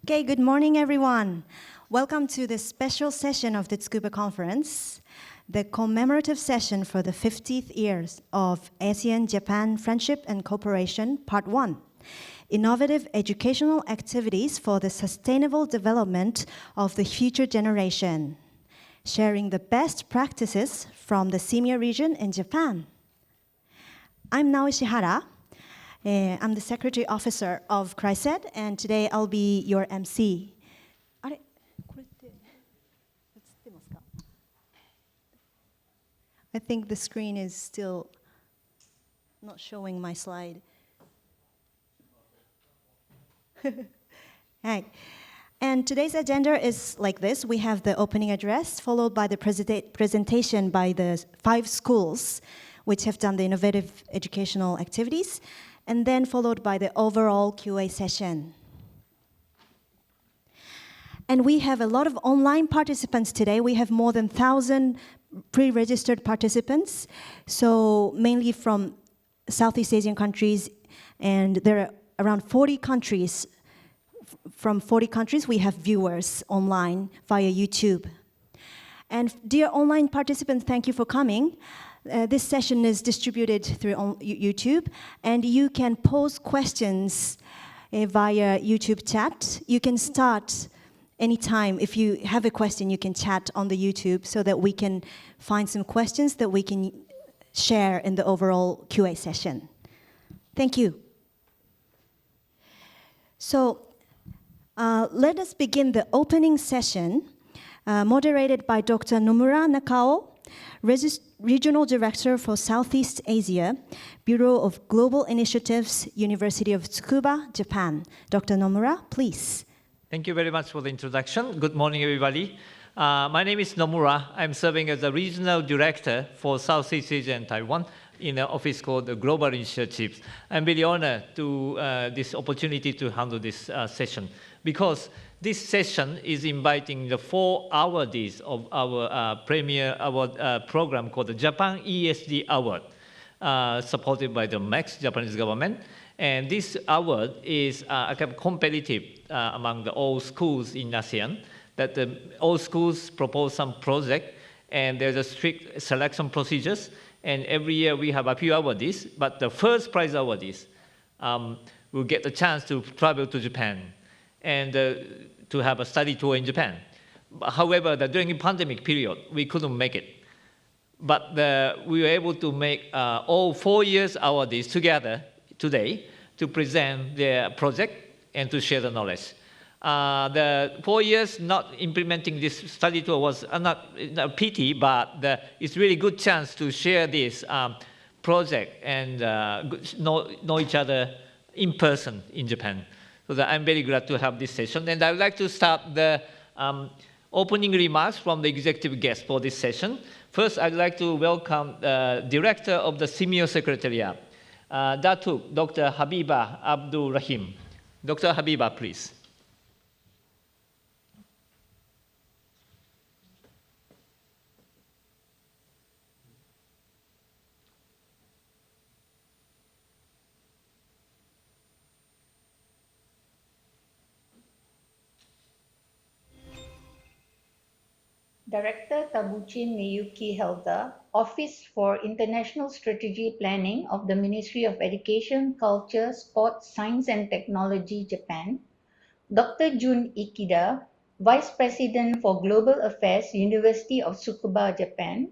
Okay, good morning, everyone. Welcome to this special session of the Tsukuba Conference, the commemorative session for the 50th years of ASEAN-Japan Friendship and Cooperation, Part 1, Innovative Educational Activities for the Sustainable Development of the Future Generation, sharing the best practices from the SEAMEO region in Japan. I'm Nao Ishihara. I'm the Secretary Officer of CRICED, and today I'll be your MC. I think the screen is still not showing my slide. Hi. And today's agenda is like this. We have the opening address, followed by the presentation by the 5 schools which have done the innovative educational activities, and then followed by the overall QA session. And we have a lot of online participants today. We have more than 1,000 pre-registered participants, so mainly from Southeast Asian countries, and there are around 40 countries. From 40 countries, we have viewers online via YouTube. And dear online participants, thank you for coming. This session is distributed through YouTube, and you can pose questions via YouTube chat. You can start anytime. If you have a question, you can chat on the YouTube so that we can find some questions that we can share in the overall QA session. Thank you. So let us begin the opening session, moderated by Dr. Nomura Nakao, Regional Director for Southeast Asia, Bureau of Global Initiatives, University of Tsukuba, Japan. Dr. Nomura, please. Thank you very much for the introduction. Good morning, everybody. My name is Nomura. I'm serving as the Regional Director for Southeast Asia and Taiwan in an office called the Global Initiatives. I'm very honored to this opportunity to handle this session, because this session is inviting the 4 awardees of our premier award program called the Japan ESD Award, supported by the MEX, Japanese government. And this award is kind of competitive among all schools in ASEAN, that all schools propose some project, and there's a strict selection procedures. And every year we have a few awardees, but the first prize awardees will get the chance to travel to Japan and to have a study tour in Japan. However, during the pandemic period, we couldn't make it. But we were able to make all 4 years awardees together today to present their project and to share the knowledge. The 4 years not implementing this study tour was not a pity, but it's really good chance to share this project and know each other in person in Japan. So I'm very glad to have this session. And I would like to start the opening remarks from the executive guests for this session. First, I'd like to welcome the Director of the SEAMEO Secretariat, Datuk Dr. Habibah Abdul Rahim. Dr. Habibah, please. Director Tabuchi Miyuki Helga, Office for International Strategy Planning of the Ministry of Education, Culture, Sport, Science and Technology, Japan. Dr. Jun Ikeda, Vice President for Global Affairs, University of Tsukuba, Japan.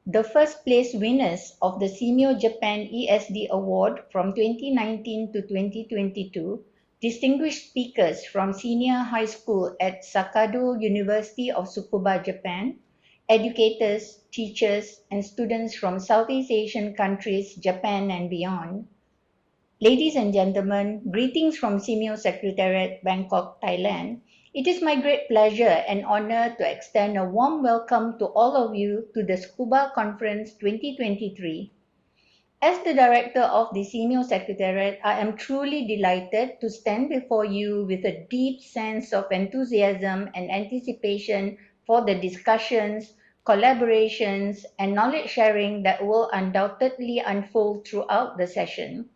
The first place winners of the SEAMEO-Japan ESD Award from 2019 to 2022, distinguished speakers from senior high school at Sakado University of Tsukuba, Japan, educators, teachers, and students from Southeast Asian countries, Japan and beyond. Ladies and gentlemen, greetings from SEAMEO Secretariat, Bangkok, Thailand. It is my great pleasure and honor to extend a warm welcome to all of you to the Tsukuba Conference 2023. As the Director of the SEAMEO Secretariat, I am truly delighted to stand before you with a deep sense of enthusiasm and anticipation for the discussions, collaborations, and knowledge sharing that will undoubtedly unfold throughout the session.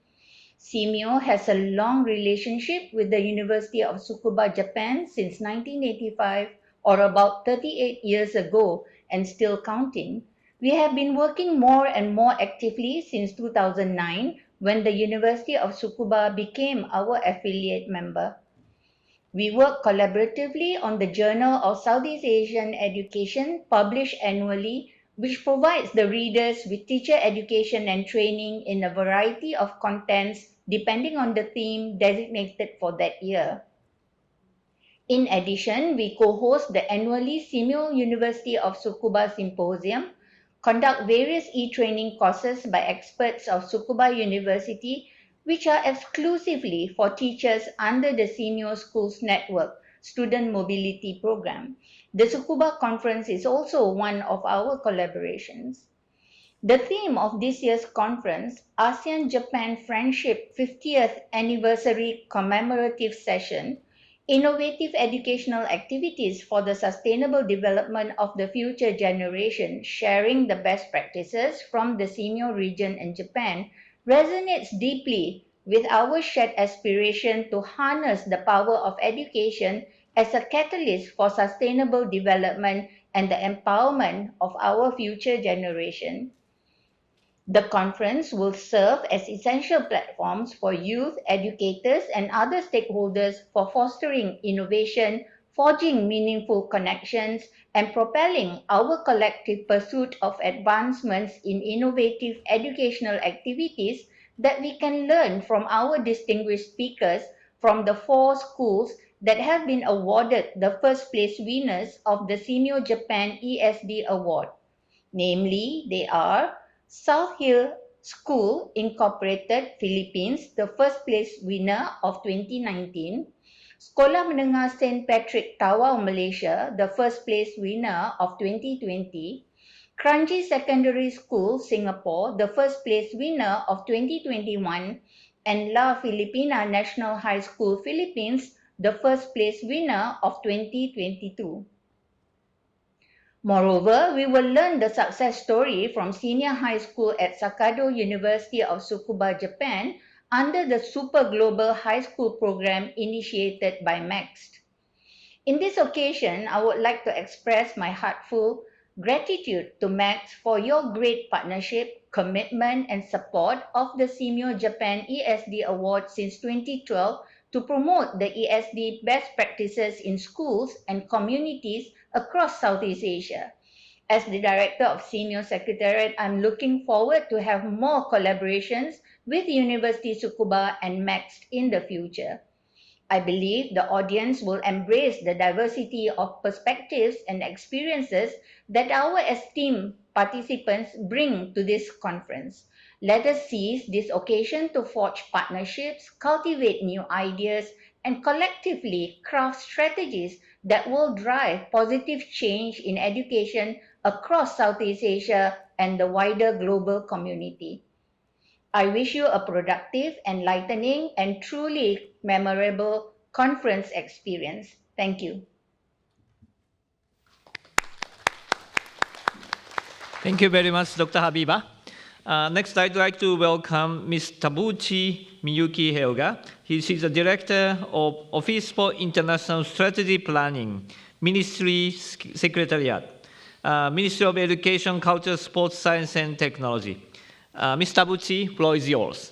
SEAMEO has a long relationship with the University of Tsukuba, Japan since 1985, or about 38 years ago, and still counting. We have been working more and more actively since 2009, when the University of Tsukuba became our affiliate member. We work collaboratively on the Journal of Southeast Asian Education, published annually, which provides the readers with teacher education and training in a variety of contents depending on the theme designated for that year. In addition, we co-host the annually SEAMEO University of Tsukuba Symposium, conduct various e-training courses by experts of Tsukuba University, which are exclusively for teachers under the SEAMEO Schools Network Student Mobility Program. The Tsukuba Conference is also one of our collaborations. The theme of this year's conference, ASEAN-Japan Friendship 50th Anniversary Commemorative Session, Innovative Educational Activities for the Sustainable Development of the Future Generation, Sharing the Best Practices from the SEAMEO region and Japan, resonates deeply with our shared aspiration to harness the power of education as a catalyst for sustainable development and the empowerment of our future generation. The conference will serve as essential platforms for youth, educators, and other stakeholders for fostering innovation, forging meaningful connections, and propelling our collective pursuit of advancements in innovative educational activities that we can learn from our distinguished speakers from the 4 schools that have been awarded the first place winners of the SEAMEO-Japan ESD Award. Namely, they are South Hill School Incorporated, Philippines, the first place winner of 2019. Sekolah Menengah St. Patrick, Tawau, Malaysia, the first place winner of 2020. Kranji Secondary School, Singapore, the first place winner of 2021. And La Filipina National High School, Philippines, the first place winner of 2022. Moreover, we will learn the success story from senior high school at Sakado University of Tsukuba, Japan, under the Super Global High School program initiated by MEXT. In this occasion, I would like to express my heartfelt gratitude to MEXT for your great partnership, commitment, and support of the SEAMEO-Japan ESD Award since 2012 to promote the ESD best practices in schools and communities across Southeast Asia. As the Director of SEAMEO Secretariat, I'm looking forward to have more collaborations with University Tsukuba and MEXT in the future. I believe the audience will embrace the diversity of perspectives and experiences that our esteemed participants bring to this conference. Let us seize this occasion to forge partnerships, cultivate new ideas, and collectively craft strategies that will drive positive change in education across Southeast Asia and the wider global community. I wish you a productive, enlightening, and truly memorable conference experience. Thank you. Thank you very much, Dr. Habiba. Next, I'd like to welcome Ms. Tabuchi Miyuki Helga. She's the Director of Office for International Strategy Planning, Ministry Secretariat, Ministry of Education, Culture, Sports, Science, and Technology. Ms. Tabuchi, floor is yours.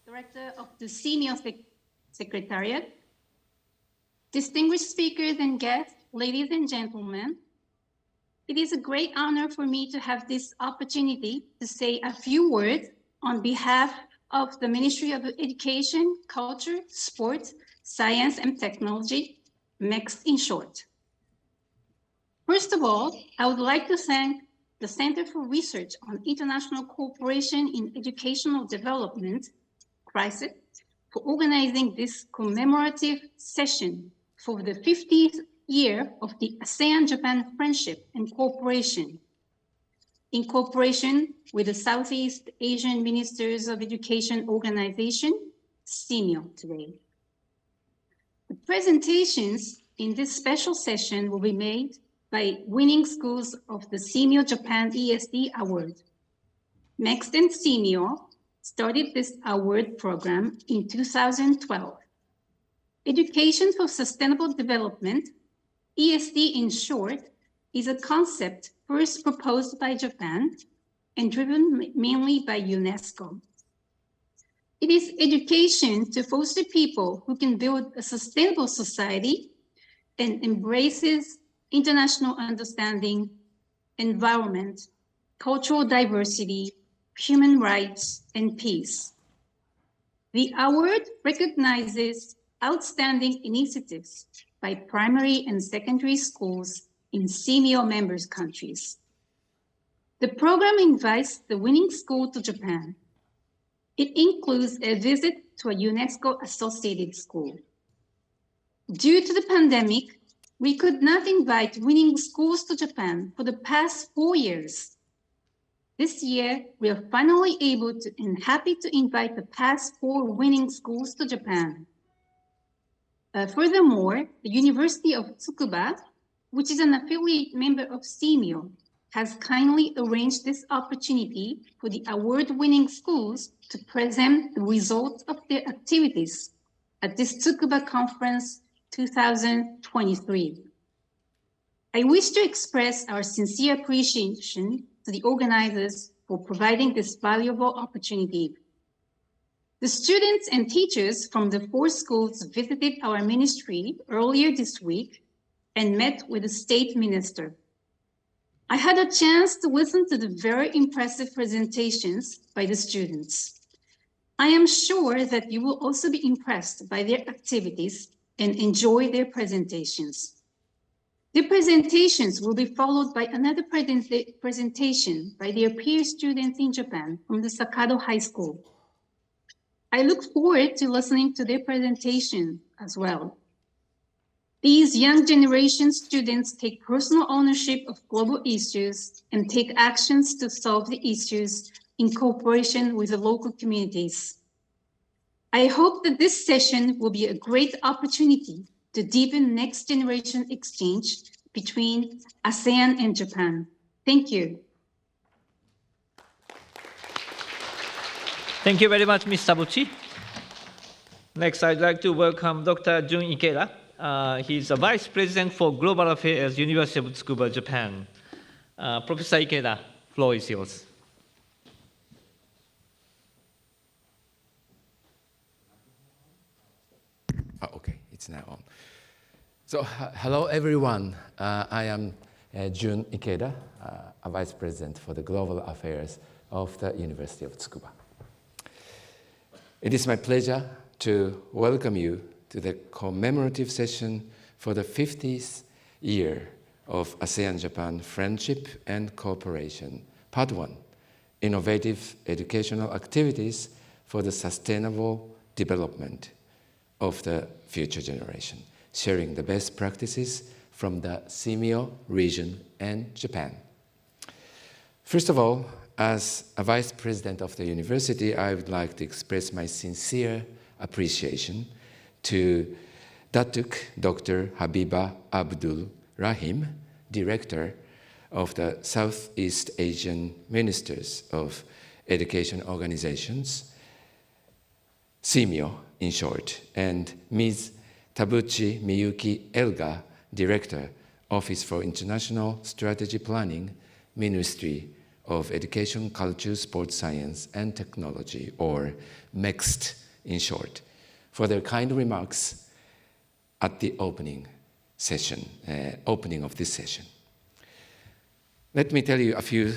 Director of the SEAMEO Secretariat, distinguished speakers and guests, ladies and gentlemen, it is a great honor for me to have this opportunity to say a few words on behalf of the Ministry of Education, Culture, Sports, Science, and Technology, MEXT in short. First of all, I would like to thank the Center for Research on International Cooperation in Educational Development, CRICED, for organizing this commemorative session for the 50th year of the ASEAN-Japan Friendship and Cooperation, in cooperation with the Southeast Asian Ministers of Education Organization, SEAMEO today. Presentations in this special session will be made by winning schools of the SEAMEO-Japan ESD Award. MEXT and SEAMEO started this award program in 2012. Education for Sustainable Development, ESD in short, is a concept first proposed by Japan and driven mainly by UNESCO. It is education to foster people who can build a sustainable society and embraces international understanding, environment, cultural diversity, human rights, and peace. The award recognizes outstanding initiatives by primary and secondary schools in SEAMEO members countries. The program invites the winning school to Japan. It includes a visit to a UNESCO-associated school. Due to the pandemic, we could not invite winning schools to Japan for the past 4 years. This year, we are finally able to and happy to invite the past 4 winning schools to Japan. Furthermore, the University of Tsukuba, which is an affiliate member of SEAMEO, has kindly arranged this opportunity for the award-winning schools to present the results of their activities at this Tsukuba Conference 2023. I wish to express our sincere appreciation to the organizers for providing this valuable opportunity. The students and teachers from the 4 schools visited our ministry earlier this week and met with the state minister. I had a chance to listen to the very impressive presentations by the students. I am sure that you will also be impressed by their activities and enjoy their presentations. The presentations will be followed by another presentation by their peer students in Japan from the Sakado High School. I look forward to listening to their presentation as well. These young generation students take personal ownership of global issues and take actions to solve the issues in cooperation with the local communities. I hope that this session will be a great opportunity to deepen next generation exchange between ASEAN and Japan. Thank you. Thank you very much, Ms. Tabuchi. Next, I'd like to welcome Dr. Jun Ikeda. He's a Vice President for Global Affairs, University of Tsukuba, Japan. Professor Ikeda, floor is yours. Okay, it's now on. So, hello everyone. I am Jun Ikeda, a Vice President for the Global Affairs of the University of Tsukuba. It is my pleasure to welcome you to the commemorative session for the 50th year of ASEAN-Japan Friendship and Cooperation, Part 1, Innovative Educational Activities for the Sustainable Development of the Future Generation, sharing the best practices from the SEAMEO region and Japan. First of all, as a Vice President of the University, I would like to express my sincere appreciation to Datuk Dr. Habiba Abdul Rahim, Director of the Southeast Asian Ministers of Education Organizations, SEAMEO in short, and Ms. Tabuchi Miyuki Elga, Director, Office for International Strategy Planning, Ministry of Education, Culture, Sports Science and Technology, or MEXT in short, for their kind remarks at the opening of this session. Let me tell you a few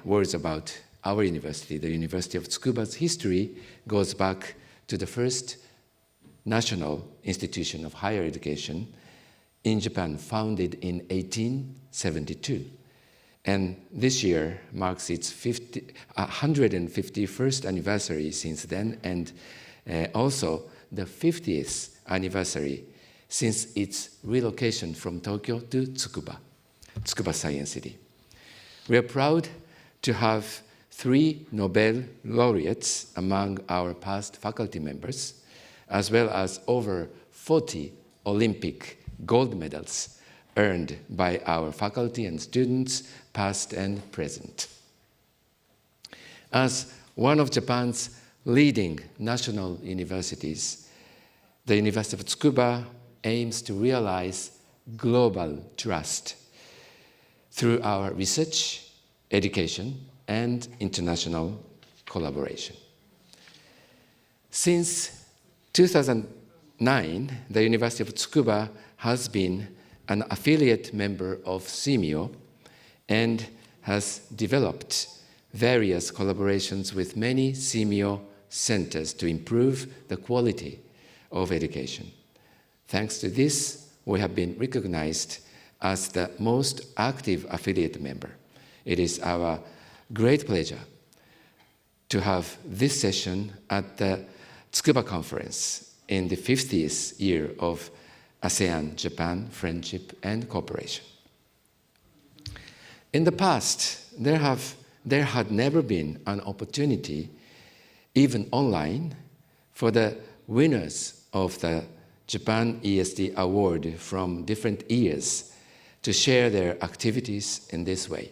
words about our university. The University of Tsukuba's history goes back to the first national institution of higher education in Japan, founded in 1872. And this year marks its 151st anniversary since then, and also the 50th anniversary since its relocation from Tokyo to Tsukuba Science City. We are proud to have 3 Nobel laureates among our past faculty members, as well as over 40 Olympic gold medals earned by our faculty and students, past and present. As one of Japan's leading national universities, the University of Tsukuba aims to realize global trust through our research, education, and international collaboration. Since 2009, the University of Tsukuba has been an affiliate member of SEAMEO and has developed various collaborations with many SEAMEO centers to improve the quality of education. Thanks to this, we have been recognized as the most active affiliate member. It is our great pleasure to have this session at the Tsukuba Conference in the 50th year of ASEAN-Japan Friendship and Cooperation. In the past, there had never been an opportunity, even online, for the winners of the Japan ESD Award from different years to share their activities in this way.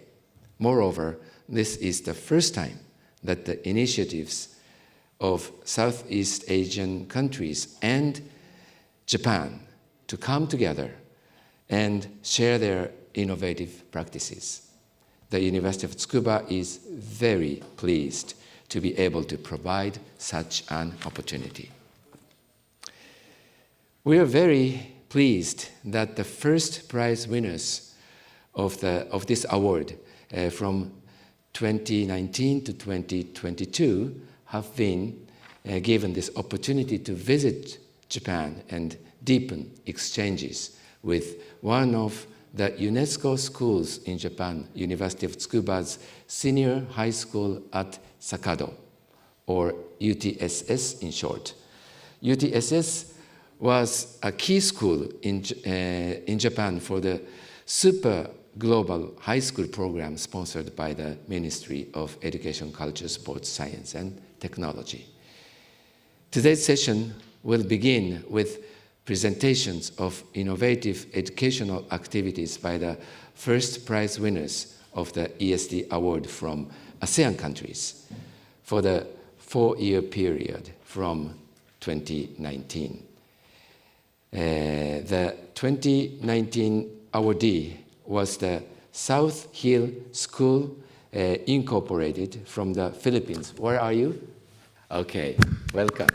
Moreover, this is the first time that the initiatives of Southeast Asian countries and Japan to come together and share their innovative practices. The University of Tsukuba is very pleased to be able to provide such an opportunity. We are very pleased that the first prize winners of this award from 2019 to 2022 have been given this opportunity to visit Japan and deepen exchanges with one of the UNESCO schools in Japan, University of Tsukuba's senior high school at Sakado, or UTSS in short. UTSS was a key school in Japan for the Super Global High School program sponsored by the Ministry of Education, Culture, Sports, Science, and Technology. Today's session will begin with presentations of innovative educational activities by the first prize winners of the ESD Award from ASEAN countries for the 4-year period from 2019. The 2019 awardee was the South Hill School Incorporated from the Philippines. Where are you? Okay, welcome.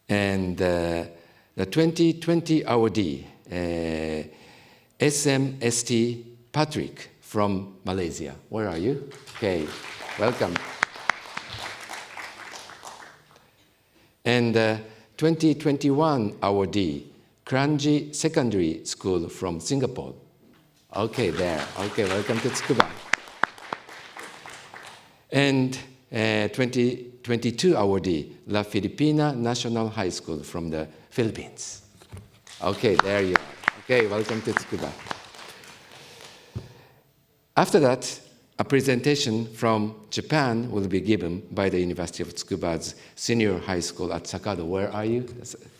And the 2020 awardee, SMST Patrick from Malaysia. Where are you? Okay, welcome. And the 2021 awardee, Kranji Secondary School from Singapore. Okay, there. Okay, welcome to Tsukuba. And 2022 awardee, La Filipina National High School from the Philippines. Okay, there you are. Okay, welcome to Tsukuba. After that, a presentation from Japan will be given by the University of Tsukuba's senior high school at Sakado. Where are you?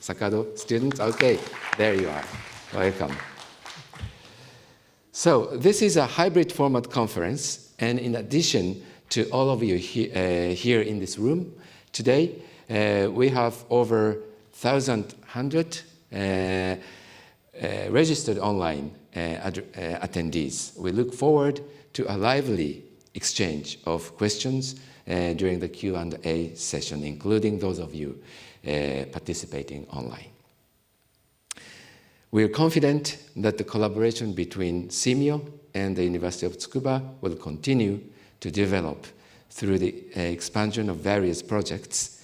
Sakado students? Okay, there you are. Welcome. So this is a hybrid format conference, and in addition to all of you here in this room today, we have over 1,100 registered online attendees. We look forward to a lively exchange of questions during the Q&A session, including those of you participating online. We are confident that the collaboration between SEAMEO and the University of Tsukuba will continue to develop through the expansion of various projects.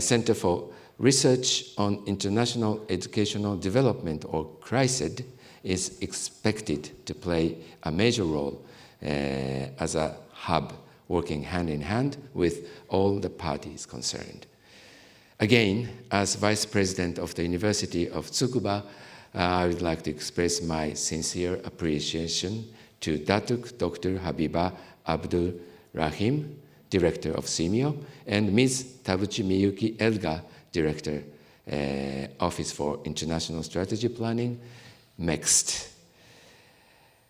Center for Research on International Educational Development, or CRICED, is expected to play a major role as a hub working hand in hand with all the parties concerned. Again, as Vice President of the University of Tsukuba, I would like to express my sincere appreciation to Datuk Dr. Habibah Abdul Rahim, Director of SEAMEO, and Ms. Tabuchi Miyuki Elga, Director, Office for International Strategy Planning, MEXT,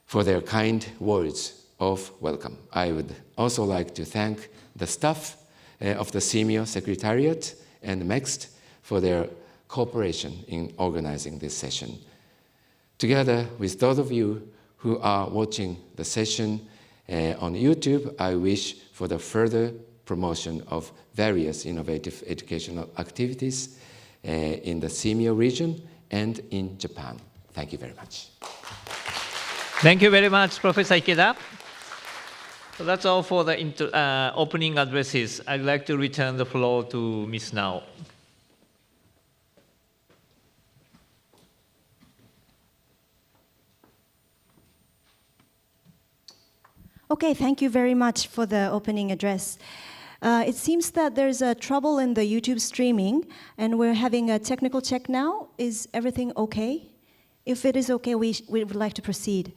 for their kind words of welcome. I would also like to thank the staff of the SEAMEO Secretariat and MEXT for their cooperation in organizing this session. Together with those of you who are watching the session on YouTube, I wish for the further promotion of various innovative educational activities in the SEAMEO region and in Japan. Thank you very much. Thank you very much, Professor Ikeda. So that's all for the opening addresses. I'd like to return the floor to Ms. Nao. Okay, thank you very much for the opening address. It seems that there's a trouble in the YouTube streaming, and we're having a technical check now. Is everything okay? If it is okay, we would like to proceed.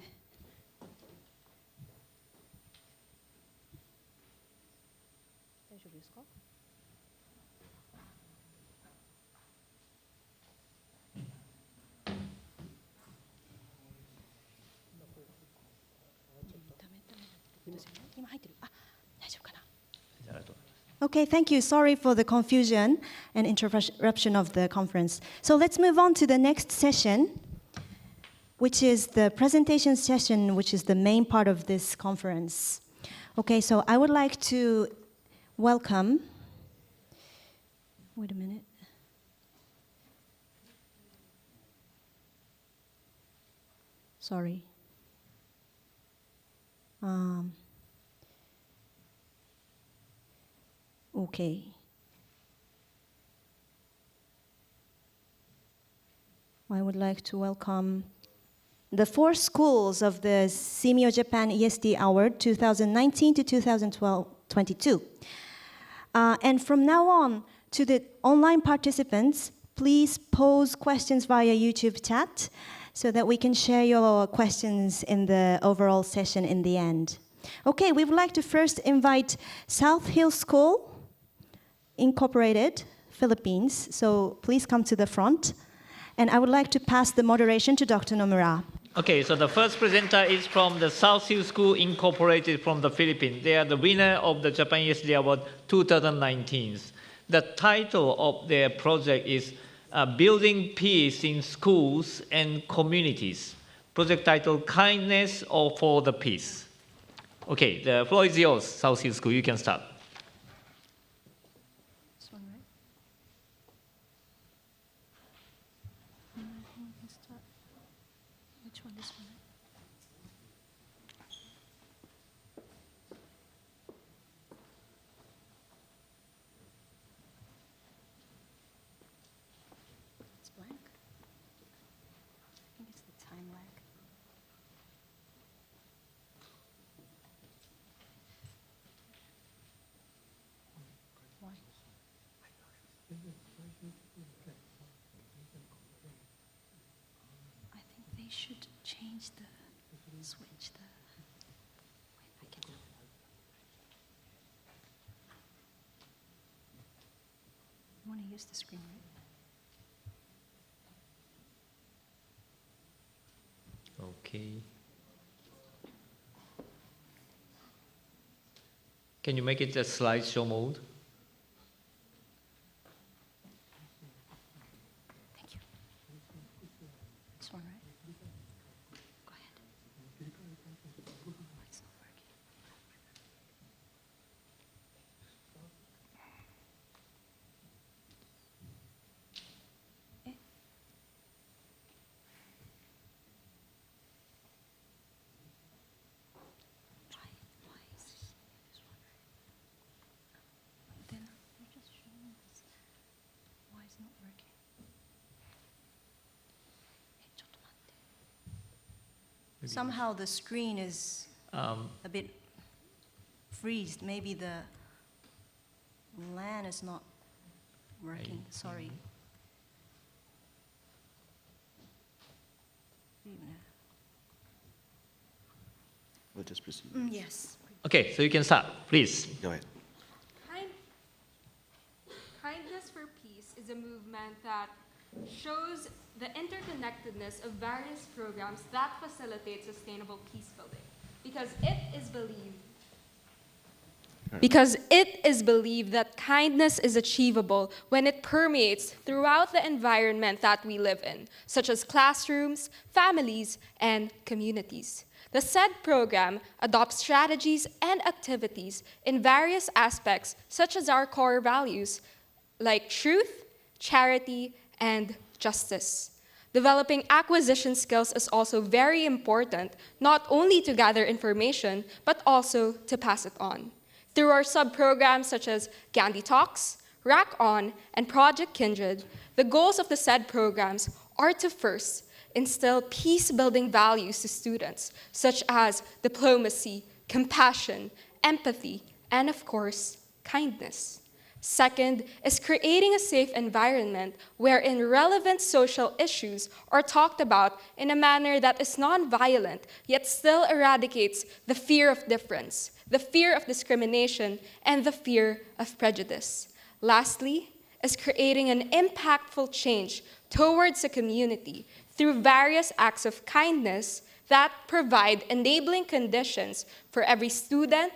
Okay, thank you. Sorry for the confusion and interruption of the conference. So let's move on to the next session, which is the presentation session, which is the main part of this conference. Okay, so I would like to welcome, wait a minute. Sorry. Okay. I would like to welcome the 4 schools of the SEAMEO-Japan ESD Award 2019 to 2022. And from now on, to the online participants, please pose questions via YouTube chat so that we can share your questions in the overall session in the end. Okay, we would like to first invite South Hill School Incorporated, Philippines. So please come to the front. And I would like to pass the moderation to Dr. Nomura. Okay, so the first presenter is from the South Hill School Incorporated from the Philippines. They are the winner of the Japan ESD Award 2019. The title of their project is Building Peace in Schools and Communities. Project title, Kindness or for the Peace. Okay, the floor is yours, South Hill School. You can start. This one, right? We can start. Which one? This one, right? It's blank. I think it's the time lag. Why? I think they should change the switch. Wait, I can. You want to use the screen, right? Okay. Can you make it a slideshow mode? Thank you. This one, right? Go ahead. Oh, it's not working. Eh? Why is this one, right? Then you just show me this. Why is it not working? Somehow the screen is a bit freezed. Maybe the LAN is not working. Sorry. We'll just proceed. Yes. Okay, so you can start, please. Go ahead. a movement that shows the interconnectedness of various programs that facilitate sustainable peace building, because it is believed that kindness is achievable when it permeates throughout the environment that we live in, such as classrooms, families, and communities. The said program adopts strategies and activities in various aspects, such as our core values, like truth, charity, and justice. Developing acquisition skills is also very important, not only to gather information, but also to pass it on. Through our sub-programs such as Gandhi Talks, Rack On, and Project Kindred, the goals of the said programs are to first, instill peace-building values to students, such as diplomacy, compassion, empathy, and of course, kindness. Second is creating a safe environment wherein relevant social issues are talked about in a manner that is non-violent, yet still eradicates the fear of difference, the fear of discrimination, and the fear of prejudice. Lastly is creating an impactful change towards a community through various acts of kindness that provide enabling conditions for every student,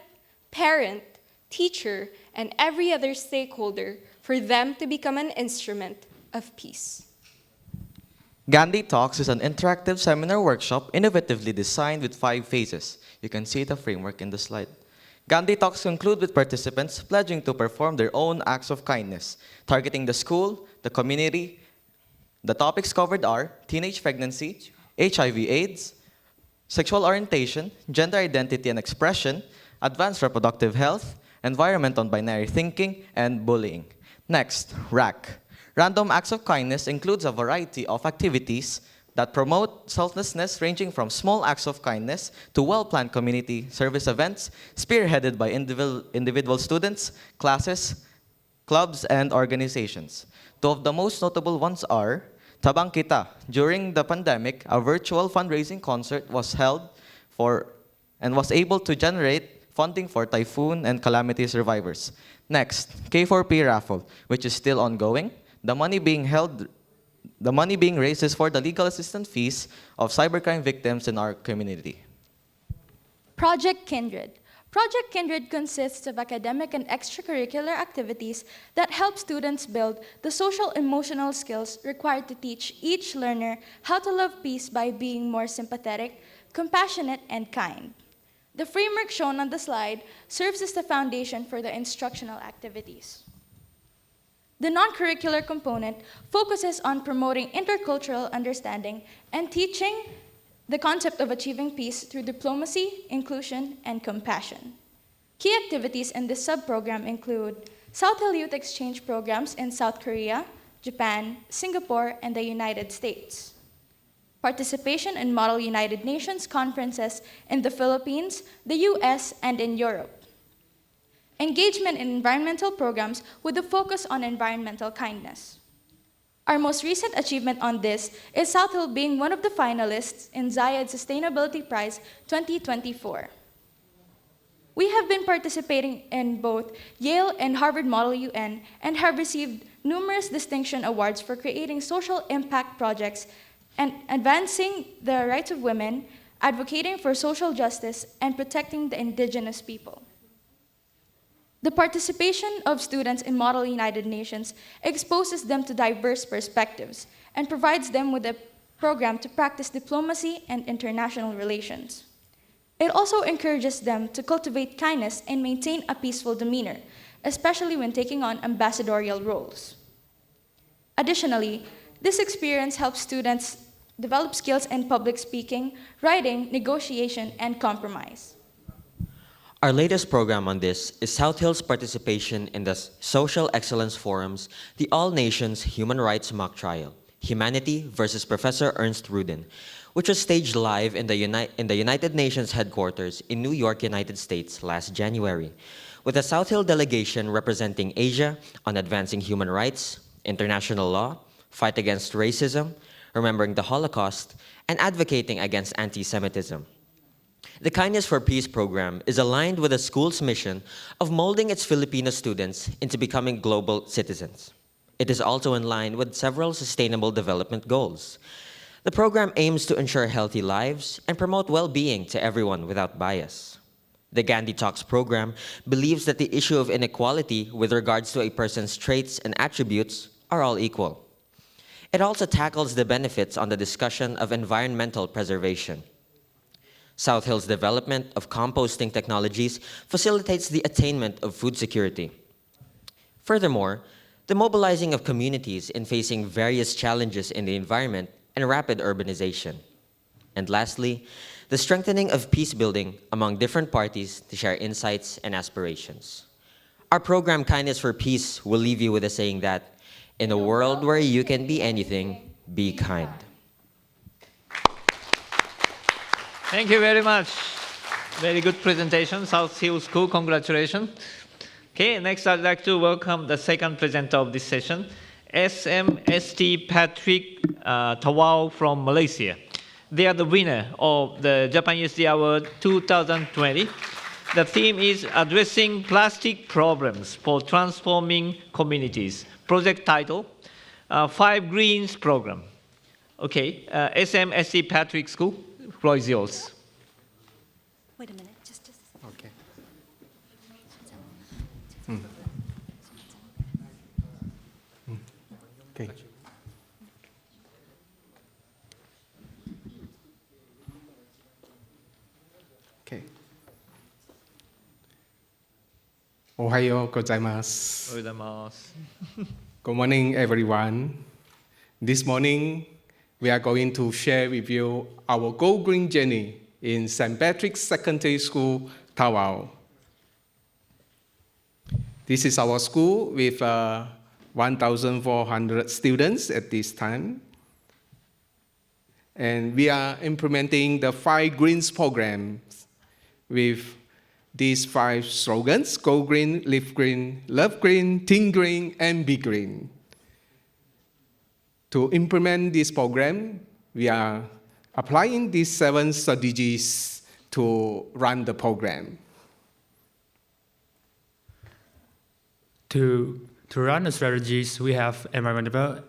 parent, teacher, and every other stakeholder for them to become an instrument of peace. Gandhi Talks is an interactive seminar workshop innovatively designed with 5 phases. You can see the framework in the slide. Gandhi Talks conclude with participants pledging to perform their own acts of kindness, targeting the school, the community. The topics covered are teenage pregnancy, HIV/AIDS, sexual orientation, gender identity and expression, advanced reproductive health, environment on binary thinking, and bullying. Next, RAC. Random Acts of Kindness includes a variety of activities that promote selflessness, ranging from small acts of kindness to well-planned community service events spearheaded by individual students, classes, clubs, and organizations. 2 of the most notable ones are Tabang Kita. During the pandemic, a virtual fundraising concert was held and was able to generate funding for typhoon and calamity survivors. Next, K4P raffle, which is still ongoing. The money being raised is for the legal assistance fees of cybercrime victims in our community. Project Kindred. Project Kindred consists of academic and extracurricular activities that help students build the social-emotional skills required to teach each learner how to love peace by being more sympathetic, compassionate, and kind. The framework shown on the slide serves as the foundation for the instructional activities. The non-curricular component focuses on promoting intercultural understanding and teaching the concept of achieving peace through diplomacy, inclusion, and compassion. Key activities in this sub-program include South Hill Youth Exchange programs in South Korea, Japan, Singapore, and the United States. Participation in Model United Nations conferences in the Philippines, the US, and in Europe. Engagement in environmental programs with a focus on environmental kindness. Our most recent achievement on this is South Hill being one of the finalists in Zayed Sustainability Prize 2024. We have been participating in both Yale and Harvard Model UN and have received numerous distinction awards for creating social impact projects and advancing the rights of women, advocating for social justice, and protecting the indigenous people. The participation of students in Model United Nations exposes them to diverse perspectives and provides them with a program to practice diplomacy and international relations. It also encourages them to cultivate kindness and maintain a peaceful demeanor, especially when taking on ambassadorial roles. Additionally, this experience helps students develop skills in public speaking, writing, negotiation, and compromise. Our latest program on this is South Hill's participation in the Social Excellence Forum's The All Nations Human Rights Mock Trial, Humanity versus Professor Ernst Rudin, which was staged live in the United Nations headquarters in New York, United States last January, with a South Hill delegation representing Asia on advancing human rights, international law, fight against racism, remembering the Holocaust, and advocating against anti-Semitism. The Kindness for Peace program is aligned with the school's mission of molding its Filipino students into becoming global citizens. It is also in line with several Sustainable Development Goals. The program aims to ensure healthy lives and promote well-being to everyone without bias. The Gandhi Talks program believes that the issue of inequality with regards to a person's traits and attributes are all equal. It also tackles the benefits on the discussion of environmental preservation. South Hill's development of composting technologies facilitates the attainment of food security. Furthermore, the mobilizing of communities in facing various challenges in the environment and rapid urbanization. And lastly, the strengthening of peace building among different parties to share insights and aspirations. Our program, Kindness for Peace, will leave you with a saying that, in a world where you can be anything, be kind. Thank you very much. Very good presentation, South Hill School, congratulations. Okay, next I'd like to welcome the second presenter of this session, SMST Patrick Tawau from Malaysia. They are the winner of the Japan ESD Award 2020. The theme is Addressing Plastic Problems for Transforming Communities. Project title, 5 Greens Program. Okay, SMST Patrick School, floor is yours. Wait a minute, just Okay. Okay. Okay. Ohayo gozaimasu. Good morning, everyone. This morning, we are going to share with you our Go Green journey in St. Patrick's Secondary School, Tawau. This is our school with 1,400 students at this time. And we are implementing the 5 Greens programs with these 5 slogans: Go Green, Live Green, Love Green, Think Green, and Be Green. To implement this program, we are applying these 7 strategies to run the program. To run the strategies, we have environmental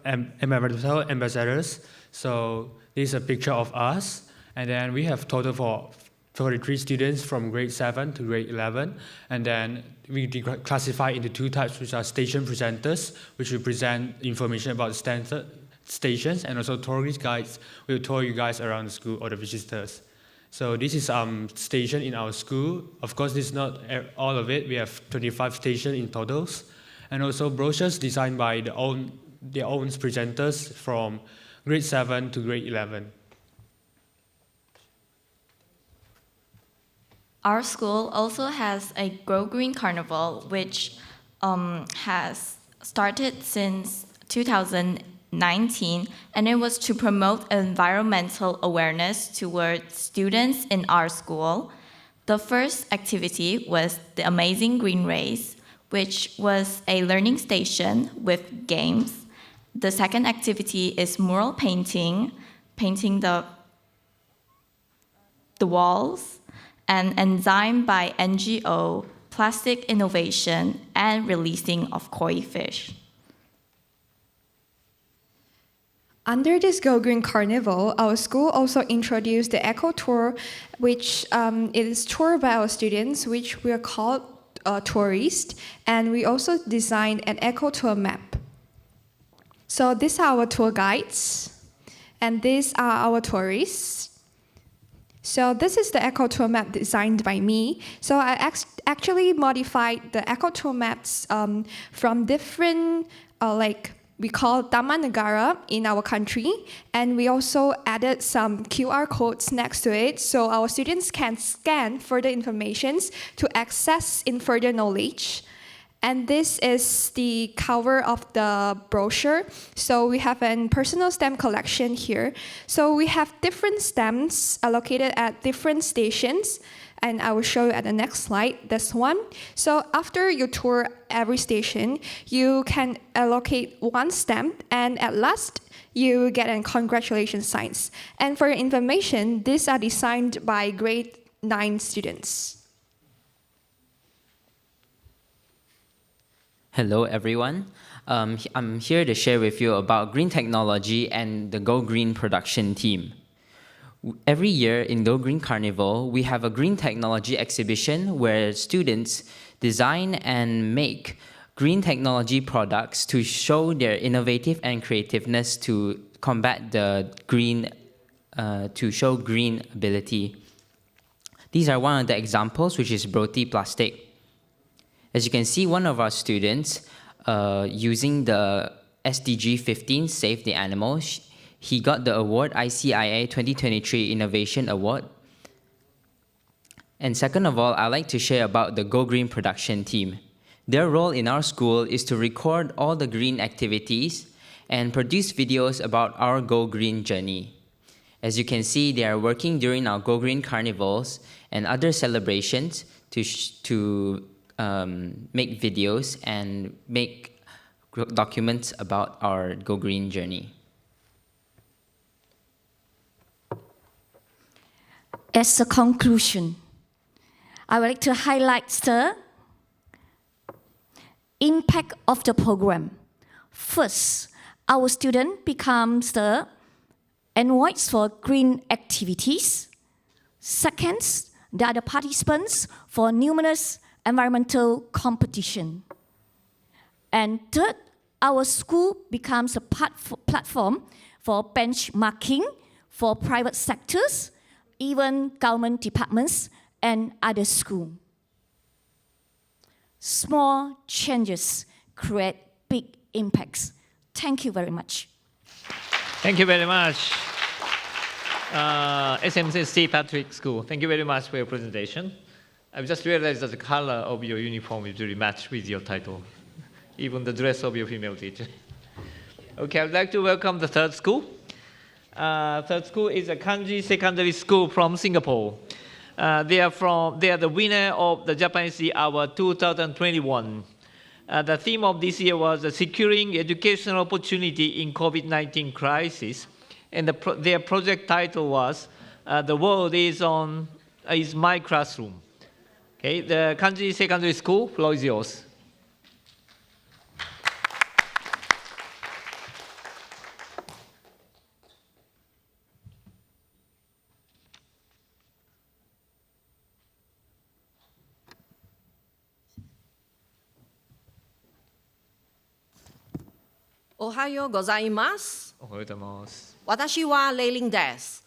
ambassadors. So this is a picture of us. And then we have total for 43 students from grade 7 to grade 11. And then we classify into 2 types, which are station presenters, which will present information about stations, and also tourist guides will tour you guys around the school or the visitors. So this is station in our school. Of course, this is not all of it. We have 25 stations in totals. And also brochures designed by their own presenters from grade 7 to grade 11. Our school also has a Grow Green Carnival, which has started since 2019, and it was to promote environmental awareness towards students in our school. The first activity was the Amazing Green Race, which was a learning station with games. The second activity is mural painting, painting the walls, and enzyme by NGO, plastic innovation, and releasing of koi fish. Under this Go Green Carnival, our school also introduced the Eco Tour, which is toured by our students, which we are called tourists, and we also designed an Eco Tour map. So these are our tour guides, and these are our tourists. So this is the Eco Tour map designed by me. So I actually modified the Eco Tour maps from different, we call Taman Negara in our country, and we also added some QR codes next to it so our students can scan further information to access in further knowledge. And this is the cover of the brochure. So we have a personal stamp collection here. So we have different stamps allocated at different stations, and I will show you at the next slide, this one. So after you tour every station, you can allocate 1 stamp, and at last, you get a congratulations signs. And for your information, these are designed by grade 9 students. Hello, everyone. I'm here to share with you about green technology and the Go Green production team. Every year in Go Green Carnival, we have a green technology exhibition where students design and make green technology products to show their innovative and creativeness to combat the green, to show green ability. These are one of the examples, which is Broti Plastic. As you can see, one of our students using the SDG 15, Save the Animals, he got the award, ICIA 2023 Innovation Award. And second of all, I'd like to share about the Go Green production team. Their role in our school is to record all the green activities and produce videos about our Go Green journey. As you can see, they are working during our Go Green carnivals and other celebrations to make videos and make documents about our Go Green journey. As a conclusion, I would like to highlight the impact of the program. First, our student becomes the envoys for green activities. Second, they are the participants for numerous environmental competition. And third, our school becomes a platform for benchmarking for private sectors, even government departments and other schools. Small changes create big impacts. Thank you very much. Thank you very much, SMC Patrick School. Thank you very much for your presentation. I've just realized that the color of your uniform is really matched with your title, even the dress of your female teacher. Okay, I'd like to welcome the third school. Third school is a Kanji Secondary School from Singapore. They are the winner of the Japanese Award 2021. The theme of this year was securing educational opportunity in COVID-19 crisis, and their project title was "The World is My Classroom." Okay, the Kanji Secondary School, floor is yours. Ohayo gozaimasu. Watashi wa Leiling desu.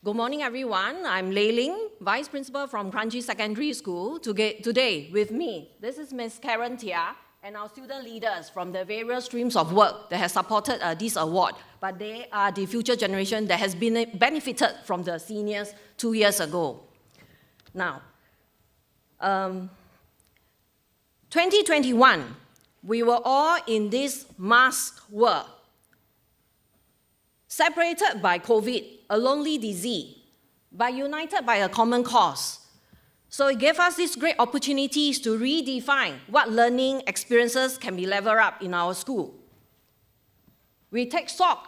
Good morning, everyone. I'm Leiling, Vice Principal from Kranji Secondary School. Today, with me, this is Ms. Karen Tia and our student leaders from the various streams of work that has supported this award. But they are the future generation that has been benefited from the seniors 2 years ago. Now, 2021, we were all in this masked world, separated by COVID, a lonely disease, but united by a common cause. So it gave us these great opportunities to redefine what learning experiences can be leveled up in our school. We take stock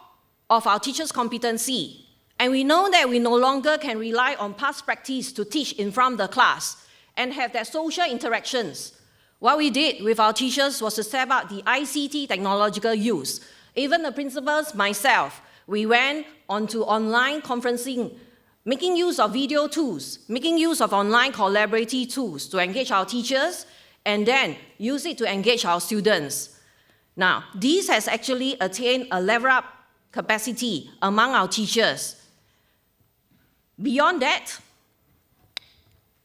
of our teachers' competency, and we know that we no longer can rely on past practice to teach in front of the class and have that social interactions. What we did with our teachers was to step up the ICT technological use. Even the principals, myself, we went onto online conferencing, making use of video tools, making use of online collaborative tools to engage our teachers, and then use it to engage our students. Now, this has actually attained a level up capacity among our teachers. Beyond that,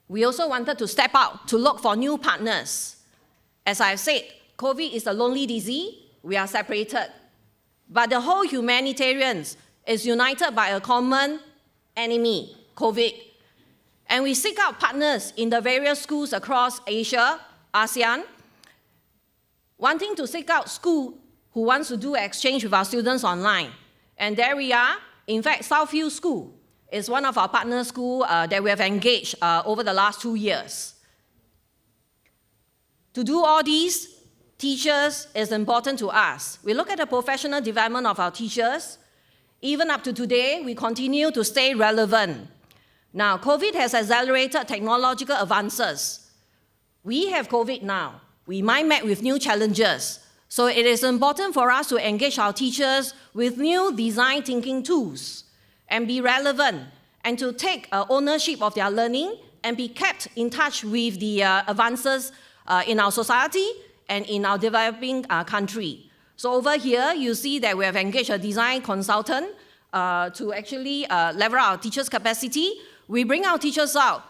we also wanted to step out to look for new partners. As I've said, COVID is a lonely disease. We are separated. But the whole humanitarians is united by a common enemy, COVID. And we seek out partners in the various schools across Asia, ASEAN, wanting to seek out school who wants to do exchange with our students online. And there we are. In fact, Southfield School is one of our partner schools that we have engaged over the last 2 years. To do all these, teachers is important to us. We look at the professional development of our teachers. Even up to today, we continue to stay relevant. Now, COVID has accelerated technological advances. We have COVID now. We might meet with new challenges, So it is important for us to engage our teachers with new design thinking tools and be relevant and to take ownership of their learning and be kept in touch with the advances in our society and in our developing country. So over here, you see that we have engaged a design consultant to actually leverage our teachers' capacity. We bring our teachers out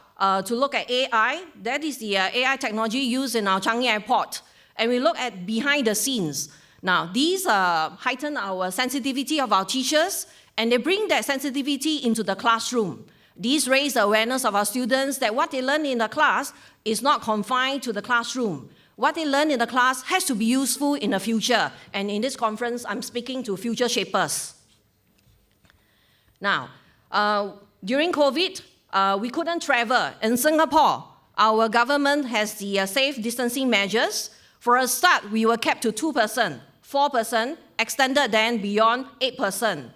to look at AI. That is the AI technology used in our Changi Airport. And we look at behind the scenes. Now, these heighten our sensitivity of our teachers, and they bring that sensitivity into the classroom. These raise the awareness of our students that what they learn in the class is not confined to the classroom. What they learn in the class has to be useful in the future. And in this conference, I'm speaking to future shapers. Now, during COVID, we couldn't travel. In Singapore, our government has the safe distancing measures. For a start, we were kept to 2%, 4%, extended then beyond 8%.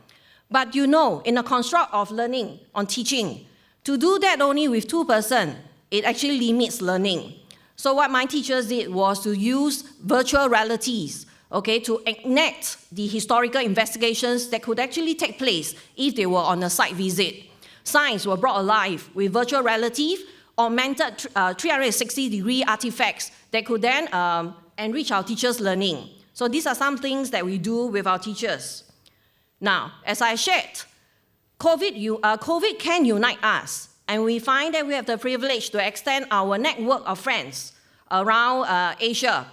But you know, in the construct of learning, on teaching, to do that only with 2%, it actually limits learning. So what my teachers did was to use virtual realities, okay, to enact the historical investigations that could actually take place if they were on a site visit. Science were brought alive with virtual reality, augmented 360-degree artifacts that could then enrich our teachers' learning. So these are some things that we do with our teachers. Now, as I shared, COVID can unite us, and we find that we have the privilege to extend our network of friends around Asia.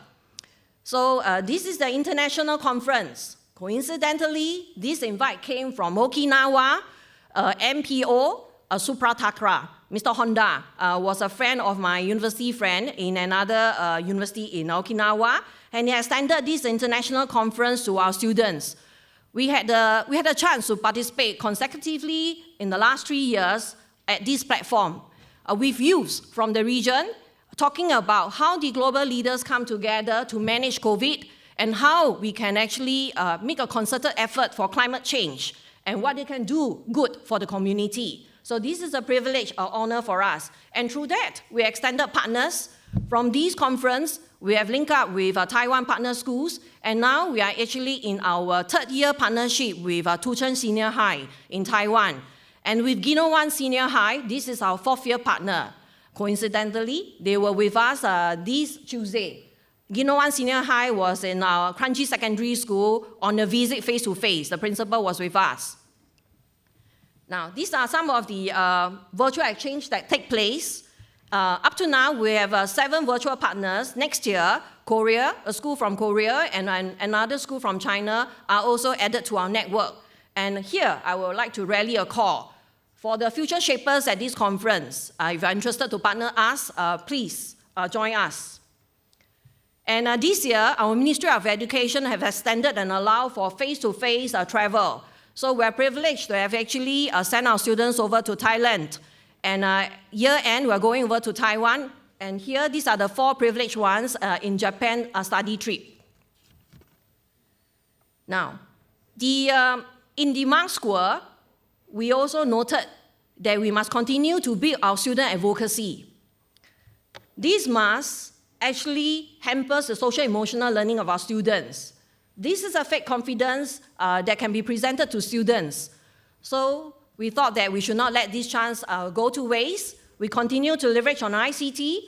So this is the international conference. Coincidentally, this invite came from Okinawa, MPO, Supra Thakra. Mr. Honda was a friend of my university friend in another university in Okinawa, and he extended this international conference to our students. We had a chance to participate consecutively in the last 3 years at this platform with youths from the region, talking about how the global leaders come together to manage COVID and how we can actually make a concerted effort for climate change and what they can do good for the community. So this is a privilege or honor for us. And through that, we extended partners. From this conference, we have linked up with Taiwan partner schools, and now we are actually in our 3rd year partnership with Tuchen Senior High in Taiwan. And with Ginowan Senior High, this is our 4th year partner. Coincidentally, they were with us this Tuesday. Ginowan Senior High was in our Kranji Secondary School on a visit face-to-face. The principal was with us. Now, these are some of the virtual exchange that take place. Up to now, we have 7 virtual partners. Next year, Korea, a school from Korea, and another school from China are also added to our network. And here, I would like to rally a call for the future shapers at this conference. If you're interested to partner us, please join us. And this year, our Ministry of Education have extended and allowed for face-to-face travel. So we're privileged to have actually sent our students over to Thailand. And year-end, we're going over to Taiwan. And here, these are the 4 privileged ones in Japan study trip. Now, in the Mark Square, we also noted that we must continue to build our student advocacy. This must actually hampers the social-emotional learning of our students. This is a fake confidence that can be presented to students. So we thought that we should not let this chance go to waste. We continue to leverage on ICT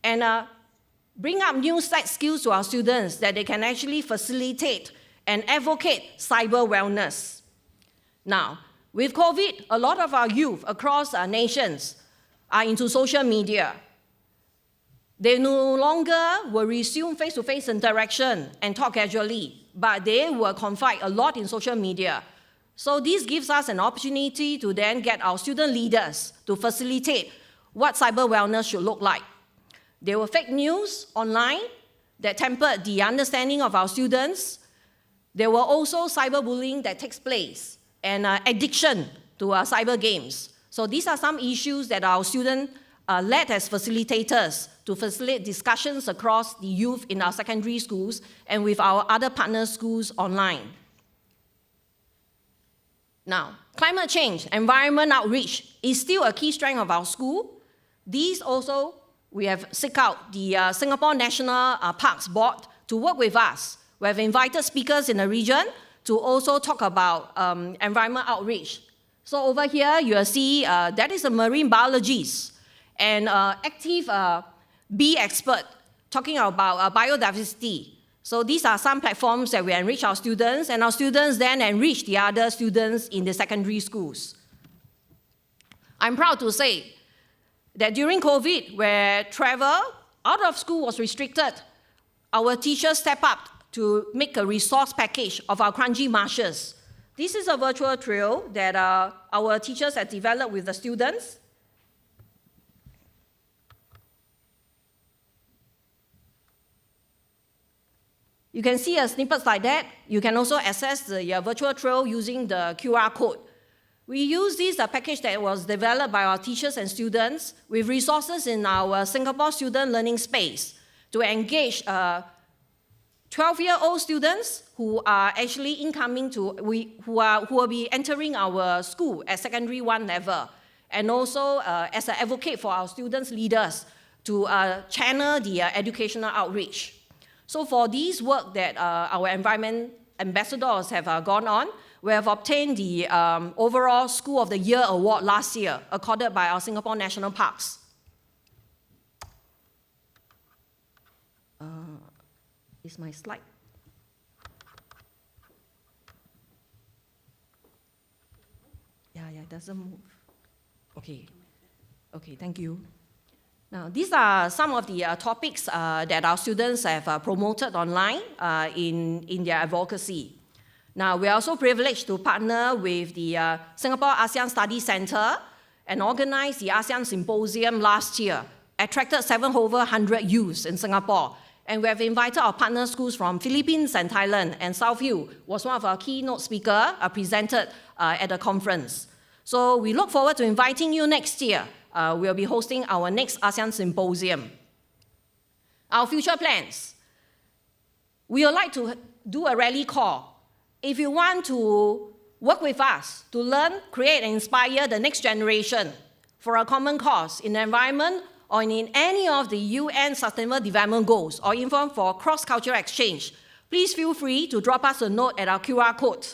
and bring up new skills to our students that they can actually facilitate and advocate cyber wellness. Now, with COVID, a lot of our youth across our nations are into social media. They no longer will resume face-to-face interaction and talk casually, but they will confide a lot in social media. So this gives us an opportunity to then get our student leaders to facilitate what cyber wellness should look like. There were fake news online that tempered the understanding of our students. There were also cyberbullying that takes place and addiction to cyber games. So these are some issues that our students led as facilitators to facilitate discussions across the youth in our secondary schools and with our other partner schools online. Now, climate change, environment outreach is still a key strength of our school. These also, we have sought out the Singapore National Parks Board to work with us We have invited speakers in the region to also talk about environment outreach. So over here, you will see that is a marine biologist and active bee expert talking about biodiversity. So these are some platforms that we enrich our students, and our students then enrich the other students in the secondary schools. I'm proud to say that during COVID, where travel out of school was restricted, our teachers stepped up to make a resource package of our Kranji marshes. This is a virtual trail that our teachers have developed with the students. You can see a snippet like that. You can also access the virtual trail using the QR code. We use this package that was developed by our teachers and students with resources in our Singapore student learning space to engage 12-year-old students who are actually incoming who will be entering our school at secondary 1 level, and also as an advocate for our students' leaders to channel the educational outreach. So for these work that our environment ambassadors have gone on, we have obtained the overall School of the Year award last year, accorded by our Singapore National Parks. Is my slide? Yeah, it doesn't move. Okay, thank you. Now, these are some of the topics that our students have promoted online in their advocacy. Now, we are also privileged to partner with the Singapore ASEAN Study Center and organize the ASEAN Symposium last year, attracted over 100 youths in Singapore. And we have invited our partner schools from Philippines and Thailand, and Southview was one of our keynote speakers presented at the conference. So we look forward to inviting you next year. We'll be hosting our next ASEAN Symposium. Our future plans. We would like to do a rally call. If you want to work with us to learn, create, and inspire the next generation for a common cause in the environment or in any of the UN Sustainable Development Goals, or even for cross-cultural exchange, please feel free to drop us a note at our QR code.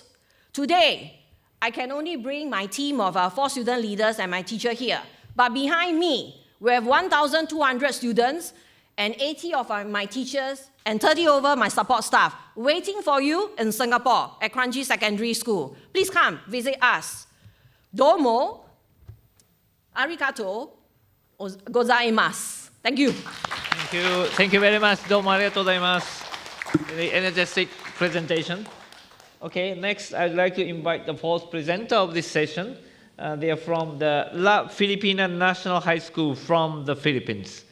Today, I can only bring my team of 4 student leaders and my teacher here. But behind me, we have 1,200 students and 80 of my teachers and 30 over my support staff waiting for you in Singapore at Kranji Secondary School. Please come visit us. Domo, arigato, gozaimasu. Thank you. Thank you. Thank you very much. Domo arigatou gozaimasu. Very energetic presentation. Okay, next I'd like to invite the fourth presenter of this session. They are from the La Filipina National High School from the Philippines.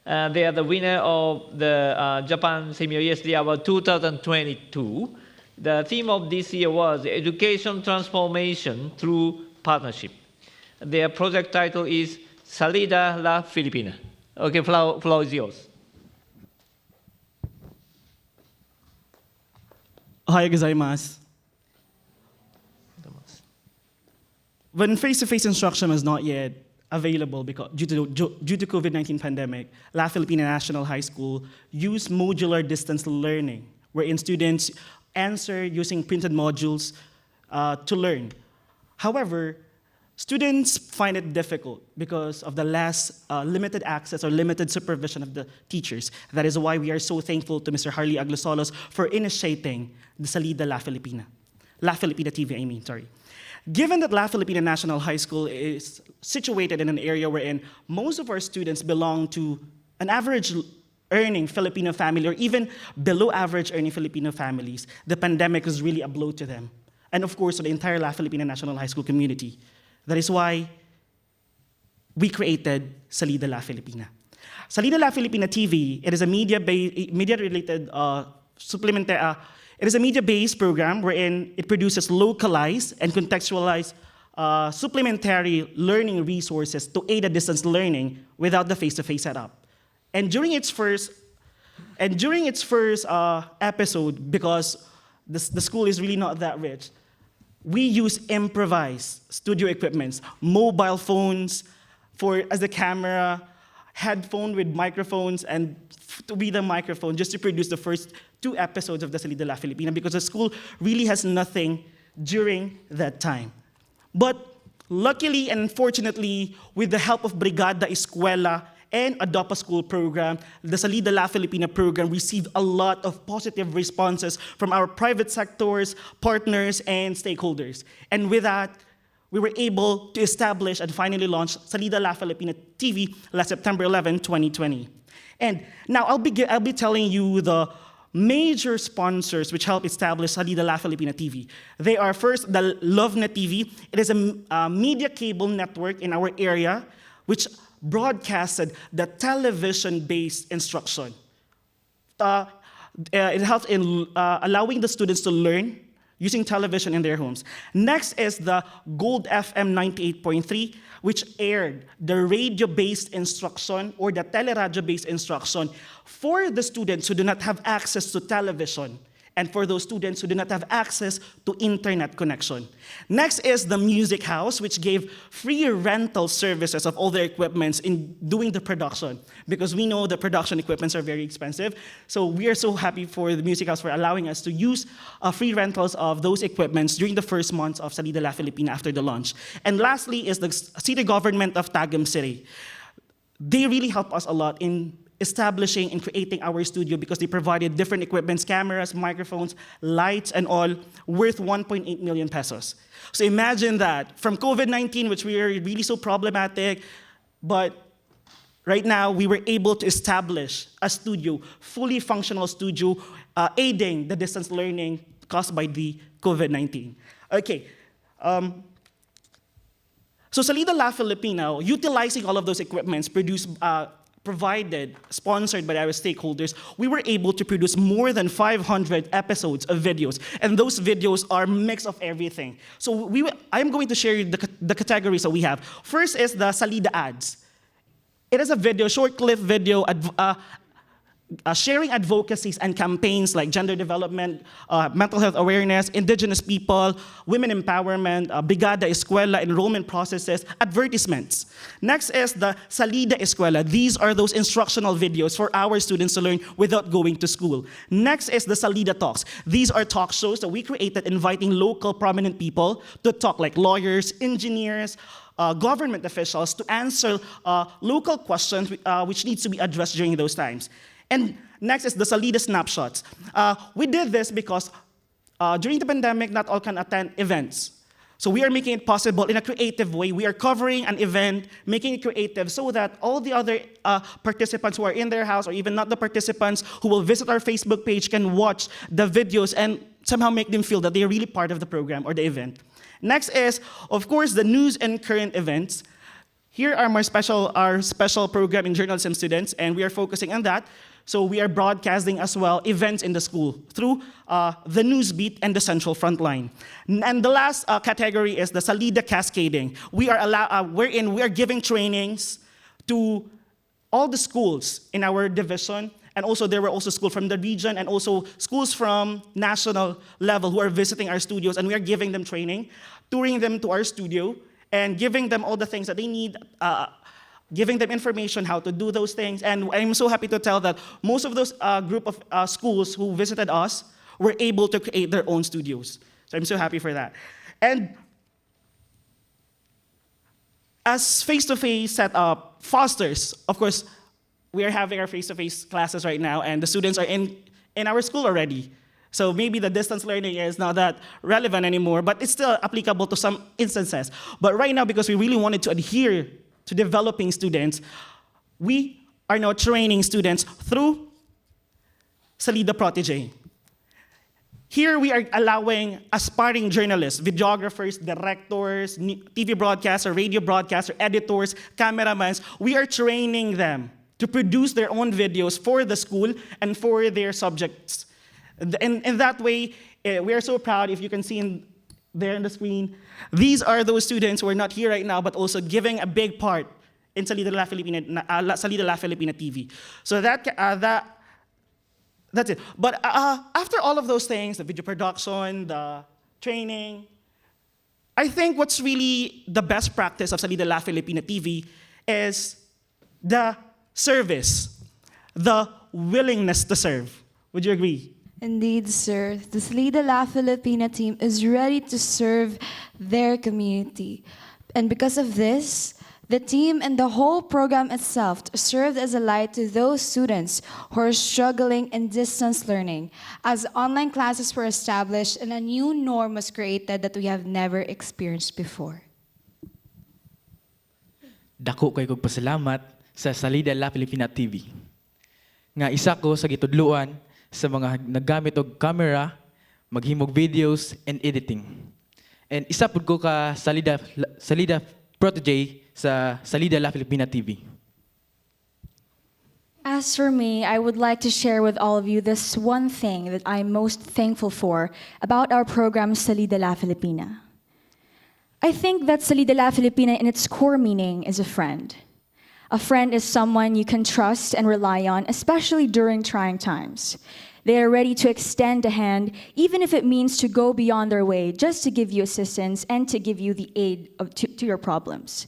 They are the winner of the Japan SEAMEO-ESD Award 2022. The theme of this year was Education Transformation Through Partnership. Their project title is Salida La Filipina. Okay, floor is yours. Ohayou gozaimasu. When face-to-face instruction was not yet available because due to COVID-19 pandemic, La Filipina National High School used modular distance learning, wherein students answer using printed modules to learn. However, students find it difficult because of the limited access or limited supervision of the teachers. That is why we are so thankful to Mr. Harley Aglosolos for initiating the Salida La Filipina TV, I mean, sorry. Given that La Filipina National High School is situated in an area wherein most of our students belong to an average earning Filipino family or even below average earning Filipino families, the pandemic is really a blow to them. And of course, to the entire La Filipina National High School community. That is why we created Salida La Filipina. Salida La Filipina TV, it is a media-related it is a media-based program wherein it produces localized and contextualized supplementary learning resources to aid a distance learning without the face-to-face setup. And during its first episode, because the school is really not that rich, we use improvised studio equipments, mobile phones as the camera, headphone with microphones and to be the microphone just to produce the first 2 episodes of the Salida La Filipina because the school really has nothing during that time. But luckily and fortunately, with the help of Brigada Escuela and Adopa School program, the Salida La Filipina program received a lot of positive responses from our private sectors, partners, and stakeholders. And with that, we were able to establish and finally launch Salida La Filipina TV last September 11, 2020. And now I'll be telling you the major sponsors which help establish Salida La Filipina TV. They are first the LoveNet TV. It is a media cable network in our area which broadcasted the television-based instruction. It helps in allowing the students to learn using television in their homes. Next is the Gold FM 98.3, which aired the radio-based instruction or the teleradio-based instruction for the students who do not have access to television and for those students who do not have access to internet connection. Next is the Music House, which gave free rental services of all their equipments in doing the production, because we know the production equipments are very expensive. So we are so happy for the Music House for allowing us to use free rentals of those equipments during the first months of Salida La Filipina after the launch. And lastly is the city government of Tagum City. They really help us a lot in establishing and creating our studio because they provided different equipments, cameras, microphones, lights, and all worth 1.8 million pesos. So imagine that from COVID-19, which we are really so problematic, but right now we were able to establish a studio, fully functional studio, aiding the distance learning caused by the COVID-19. Okay. So Salida La Filipina, utilizing all of those equipments provided, sponsored by our stakeholders, we were able to produce more than 500 episodes of videos. And those videos are a mix of everything. So I'm going to share you the categories that we have. First is the Salida ads. It is a video, short clip video, sharing advocacies and campaigns like gender development, mental health awareness, indigenous people, women empowerment, Brigada Escuela, enrollment processes, advertisements. Next is the Salida Escuela. These are those instructional videos for our students to learn without going to school. Next is the Salida Talks. These are talk shows that we created inviting local prominent people to talk, like lawyers, engineers, government officials, to answer local questions which needs to be addressed during those times. And next is the Salida Snapshots. We did this because during the pandemic, not all can attend events. So we are making it possible in a creative way. We are covering an event, making it creative so that all the other participants who are in their house or even not the participants who will visit our Facebook page can watch the videos and somehow make them feel that they are really part of the program or the event. Next is, of course, the news and current events. Here are our special program in journalism students, and we are focusing on that. So we are broadcasting as well events in the school through the news beat and the central front line. And the last category is the Salida Cascading. We are giving trainings to all the schools in our division, and also there were also schools from the region and also schools from national level who are visiting our studios, and we are giving them training, touring them to our studio, and giving them all the things that they need, giving them information how to do those things. And I'm so happy to tell that most of those group of schools who visited us were able to create their own studios. So I'm so happy for that. And as face-to-face setup fosters, of course, we are having our face-to-face classes right now, and the students are in our school already. So maybe the distance learning is not that relevant anymore, but it's still applicable to some instances. But right now, because we really wanted to adhere to developing students, we are now training students through Salida Protege. Here we are allowing aspiring journalists, videographers, directors, TV broadcasters, radio broadcasters, editors, cameramans. We are training them to produce their own videos for the school and for their subjects. And in that way, we are so proud, if you can see there on the screen, these are those students who are not here right now, but also giving a big part in Salida La Filipina TV. So that's it. But after all of those things, the video production, the training, I think what's really the best practice of Salida La Filipina TV is the service, the willingness to serve. Would you agree? Indeed, sir. The Salida La Filipina team is ready to serve their community. And because of this, the team and the whole program itself served as a light to those students who are struggling in distance learning, as online classes were established and a new norm was created that we have never experienced before. Dako kay kog pasalamat sa Salida La Filipina TV. Nga isa ko sa gitudluan sa mga naggamit og camera, maghimog videos and editing. And isa pud ko ka Salida protege sa Salida La Filipina TV. As for me, I would like to share with all of you this one thing that I'm most thankful for about our program Salida La Filipina. I think that Salida La Filipina in its core meaning is a friend. A friend is someone you can trust and rely on, especially during trying times. They are ready to extend a hand, even if it means to go beyond their way, just to give you assistance and to give you the aid to your problems.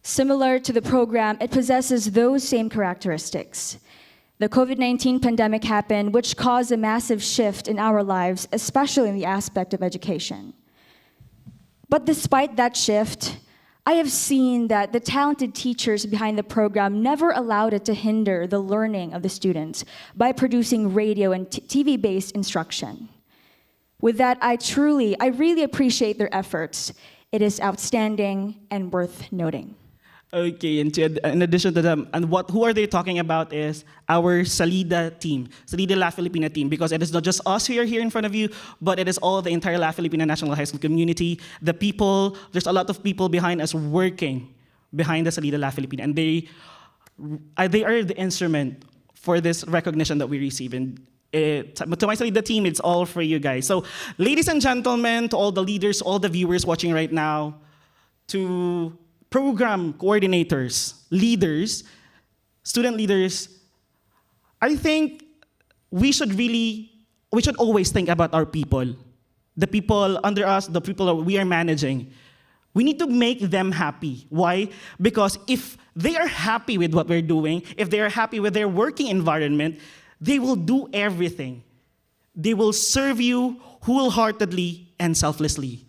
Similar to the program, it possesses those same characteristics. The COVID-19 pandemic happened, which caused a massive shift in our lives, especially in the aspect of education. But despite that shift, I have seen that the talented teachers behind the program never allowed it to hinder the learning of the students by producing radio and TV-based instruction. With that, I really appreciate their efforts. It is outstanding and worth noting. Okay, and in addition to them, and who are they talking about is our Salida team, Salida La Filipina team, because it is not just us who are here in front of you, but it is all the entire La Filipina National High School community. The people, there's a lot of people behind us working behind the Salida La Filipina, and they are the instrument for this recognition that we receive. And to my Salida team, it's all for you guys. So, ladies and gentlemen, to all the leaders, all the viewers watching right now, to program coordinators, leaders, student leaders, I think we should always think about our people, the people under us, the people that we are managing. We need to make them happy. Why? Because if they are happy with what we're doing, if they are happy with their working environment, they will do everything. They will serve you wholeheartedly and selflessly.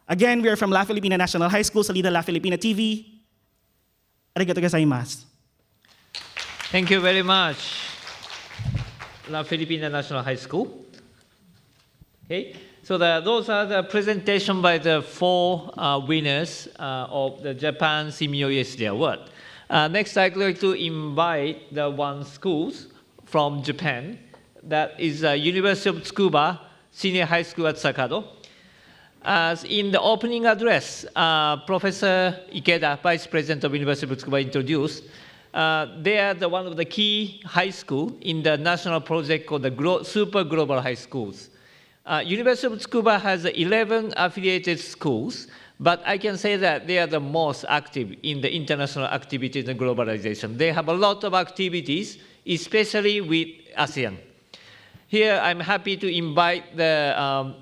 Again, we are from La Filipina National High School, Salida La Filipina TV. Arigato gozaimasu. Thank you very much, La Filipina National High School. Okay, so those are the presentation by the 4 winners of the Japan SEAMEO-Japan ESD Award. Next, I'd like to invite the one schools from Japan. That is University of Tsukuba Senior High School at Sakado. As in the opening address, Professor Ikeda, Vice President of University of Tsukuba, introduced, they are one of the key high schools in the national project called the Super Global High Schools. University of Tsukuba has 11 affiliated schools, but I can say that they are the most active in the international activities and globalization. They have a lot of activities, especially with ASEAN. Here, I'm happy to invite the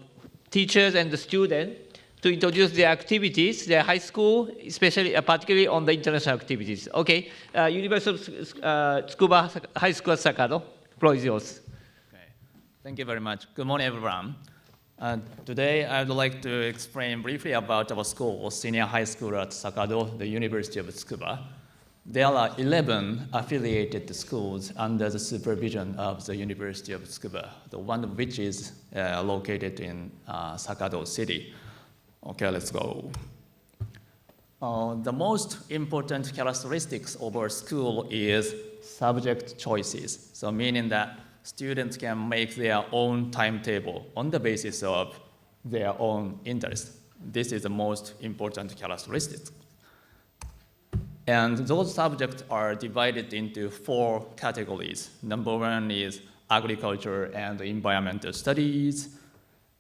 teachers and the students to introduce their activities, their high school, especially, particularly on the international activities. Okay, University of Tsukuba High School at Sakado, floor is yours. Okay. Thank you very much. Good morning, everyone. Today, I would like to explain briefly about our school, Senior High School at Sakado, the University of Tsukuba. There are 11 affiliated schools under the supervision of the University of Tsukuba, the one of which is located in Sakado City. Okay, let's go. The most important characteristics of our school is subject choices. So meaning that students can make their own timetable on the basis of their own interest. This is the most important characteristic. And those subjects are divided into 4 categories. Number 1 is agriculture and environmental studies.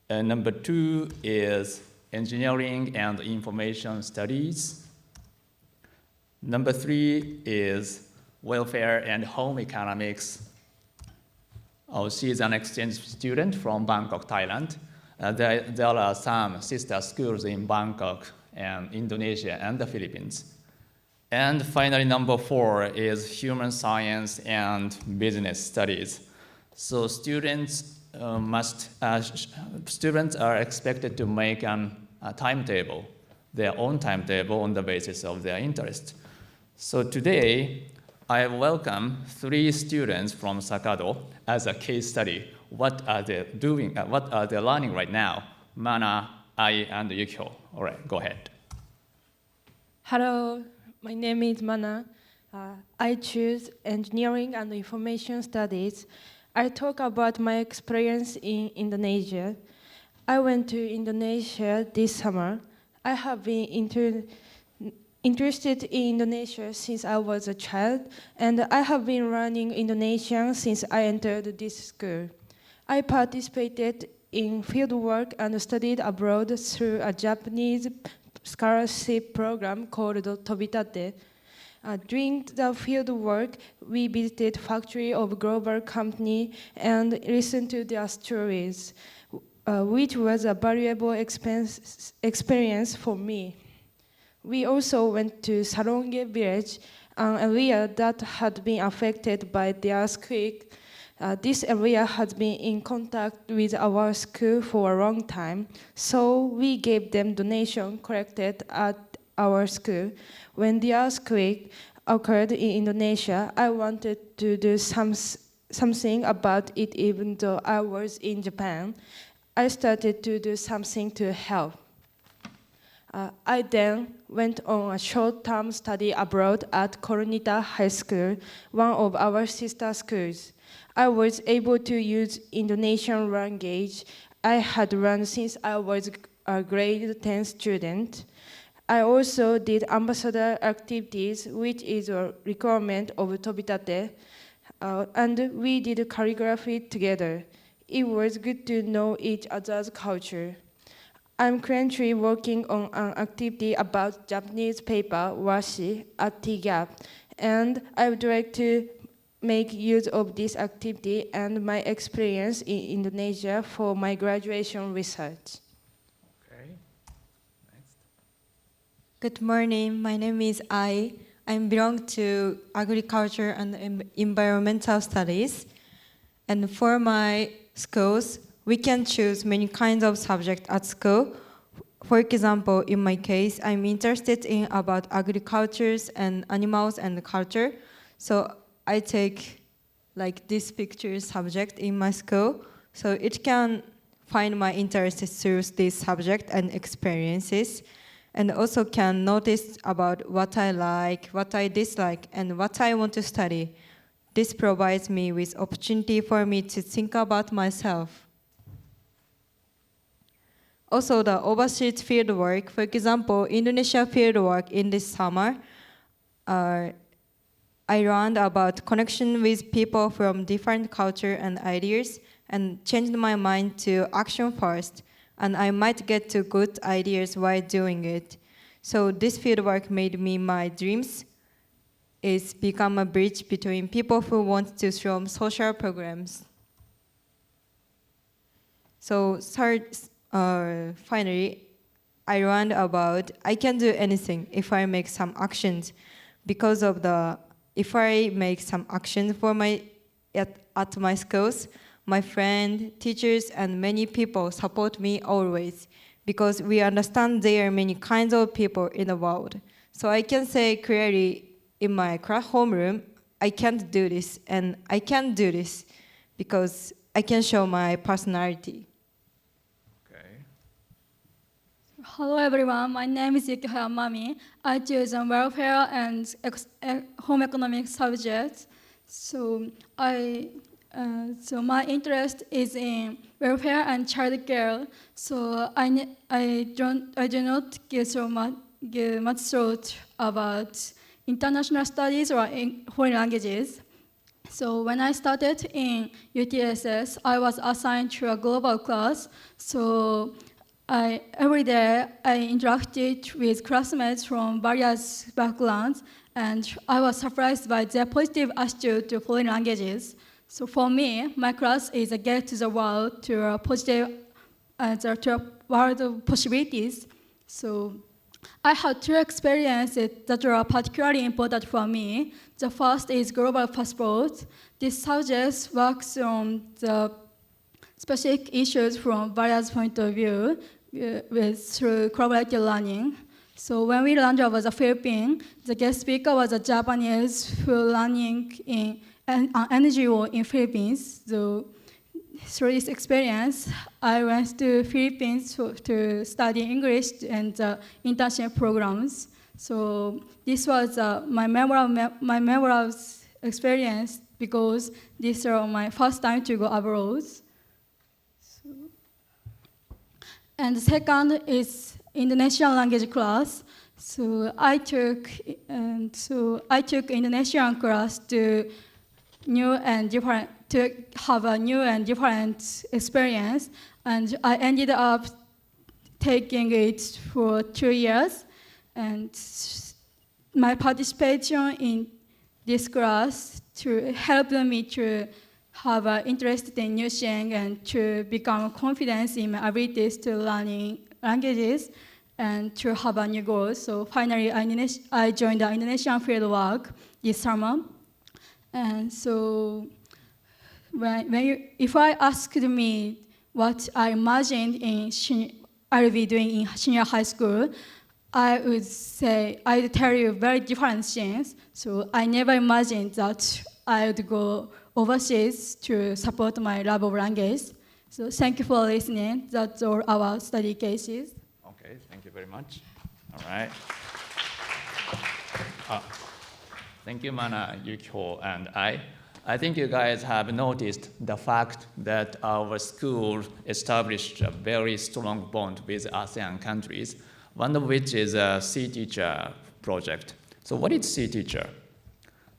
And number 2 is engineering and information studies. Number 3 is welfare and home economics. She is an exchange student from Bangkok, Thailand. There are some sister schools in Bangkok and Indonesia and the Philippines. And finally, number 4 is human science and business studies. So students students are expected to make a timetable, their own timetable on the basis of their interest. So today, I welcome 3 students from Sakado as a case study. What are they doing? What are they learning right now? Mana, Ai, and Yukio. All right, go ahead. Hello, my name is Mana. I choose engineering and information studies. I talk about my experience in Indonesia. I went to Indonesia this summer. I have been interested in Indonesia since I was a child, and I have been learning Indonesian since I entered this school. I participated in fieldwork and studied abroad through a Japanese scholarship program called Tobitate. During the field work, we visited factory of global company and listened to their stories, which was a valuable experience for me. We also went to Saronge village, an area that had been affected by the earthquake. This area has been in contact with our school for a long time, so we gave them donation collected at our school. When the earthquake occurred in Indonesia, I wanted to do something about it even though I was in Japan. I started to do something to help. I then went on a short-term study abroad at Coronita High School, one of our sister schools. I was able to use Indonesian language I had learned since I was a grade 10 student. I also did ambassador activities, which is a requirement of Tobitate, and we did calligraphy together. It was good to know each other's culture. I'm currently working on an activity about Japanese paper, washi, at TGAP, and I would like to make use of this activity and my experience in Indonesia for my graduation research. Good morning. My name is Ai. I belong to Agriculture and Environmental Studies. And for my schools, we can choose many kinds of subjects at school. For example, in my case, I'm interested in about agricultures and animals and culture. So I take like this picture subject in my school. So it can find my interest through this subject and experiences. And also can notice about what I like, what I dislike, and what I want to study. This provides me with opportunity for me to think about myself. Also, the overseas fieldwork, for example, Indonesia fieldwork in this summer, I learned about connection with people from different culture and ideas, and changed my mind to action first. And I might get to good ideas while doing it. So this fieldwork made me my dreams is become a bridge between people who want to form social programs. So finally, I learned about I can do anything if I make some actions, because of if I make some action for at my schools, my friend, teachers, and many people support me always, because we understand there are many kinds of people in the world. So I can say clearly in my homeroom, I can't do this, and I can do this because I can show my personality. Hello everyone, my name is Yukio Hayamami. I choose welfare and home economics subjects. So my interest is in welfare and child care. So I do not give much thought about international studies or in foreign languages. So when I started in UTSS, I was assigned to a global class. So every day I interacted with classmates from various backgrounds, and I was surprised by their positive attitude to foreign languages. So for me, my class is a gate to the world, to a positive, to a world of possibilities. So I had two experiences that are particularly important for me. The first is global passport. This subject works on the specific issues from various points of view through collaborative learning. So when we learned about the Philippines, the guest speaker was a Japanese who learning in an NGO in Philippines. So through this experience, I went to Philippines to study English and internship programs. So this was my memorable experience because this was my first time to go abroad. And the second is Indonesian language class. So I took Indonesian class to have a new and different experience, and I ended up taking it for 2 years. And my participation in this class to help me to have an interest in new things and to become confident in my abilities to learning languages and to have a new goal. So finally, I joined the Indonesian fieldwork this summer. And so if I asked me what I imagined I'll be doing in senior high school, I'd tell you very different things. So I never imagined that I would go overseas to support my love of language. So thank you for listening. That's all our study cases. Okay, thank you very much. All right. Thank you, Mana, Yukio, and I think you guys have noticed the fact that our school established a very strong bond with ASEAN countries, one of which is a Sea Teacher project. So what is Sea Teacher?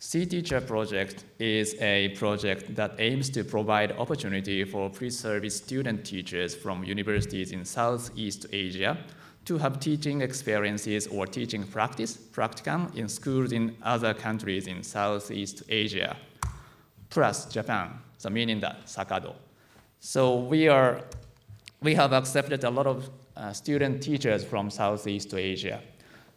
Sea Teacher project is a project that aims to provide opportunity for pre-service student teachers from universities in Southeast Asia to have teaching experiences or teaching practicum in schools in other countries in Southeast Asia, plus Japan, so meaning that Sakado. So we have accepted a lot of student teachers from Southeast Asia.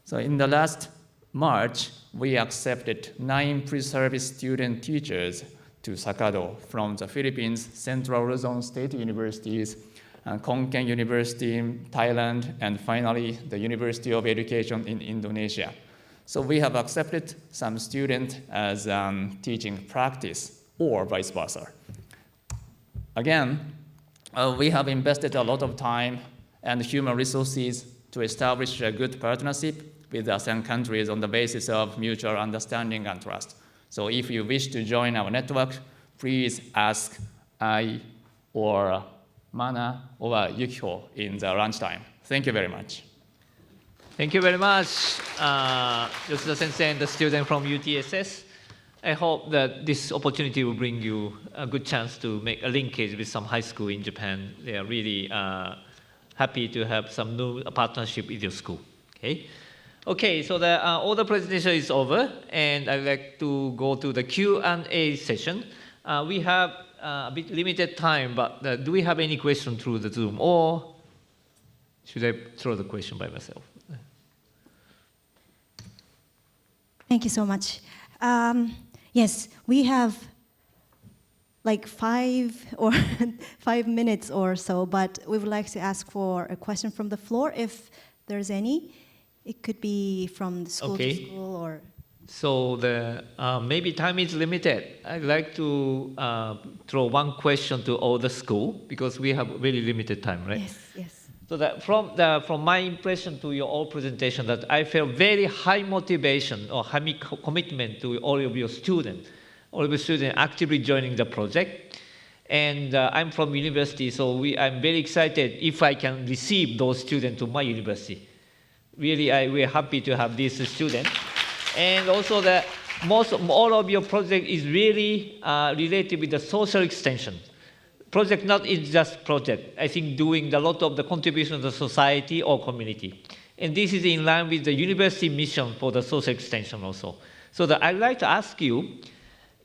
So in the last March, we accepted 9 pre-service student teachers to Sakado from the Philippines, Central Luzon State Universities, Konkan University in Thailand, and finally, the University of Education in Indonesia. So we have accepted some students as teaching practice or vice versa. Again, we have invested a lot of time and human resources to establish a good partnership with ASEAN countries on the basis of mutual understanding and trust. So if you wish to join our network, please ask I or Mana or Yukio in the lunchtime. Thank you very much. Thank you very much, Yoshida-sensei and the student from UTSS. I hope that this opportunity will bring you a good chance to make a linkage with some high school in Japan. They are really happy to have some new partnership with your school. Okay, so all the presentation is over, and I'd like to go to the Q&A session. We have a bit limited time, but do we have any question through the Zoom, or should I throw the question by myself? Thank you so much. Yes, we have like 5 minutes or so, but we would like to ask for a question from the floor if there's any. It could be from school to school or... So maybe time is limited. I'd like to throw one question to all the school because we have really limited time, right? Yes. So that from my impression to your all presentation, that I felt very high motivation or high commitment to all of your students actively joining the project. And I'm from university, so I'm very excited if I can receive those students to my university. Really, we're happy to have these students. And also all of your project is really related with the social extension. Project not is just project. I think doing a lot of the contribution to the society or community. And this is in line with the university mission for the social extension also. So I'd like to ask you,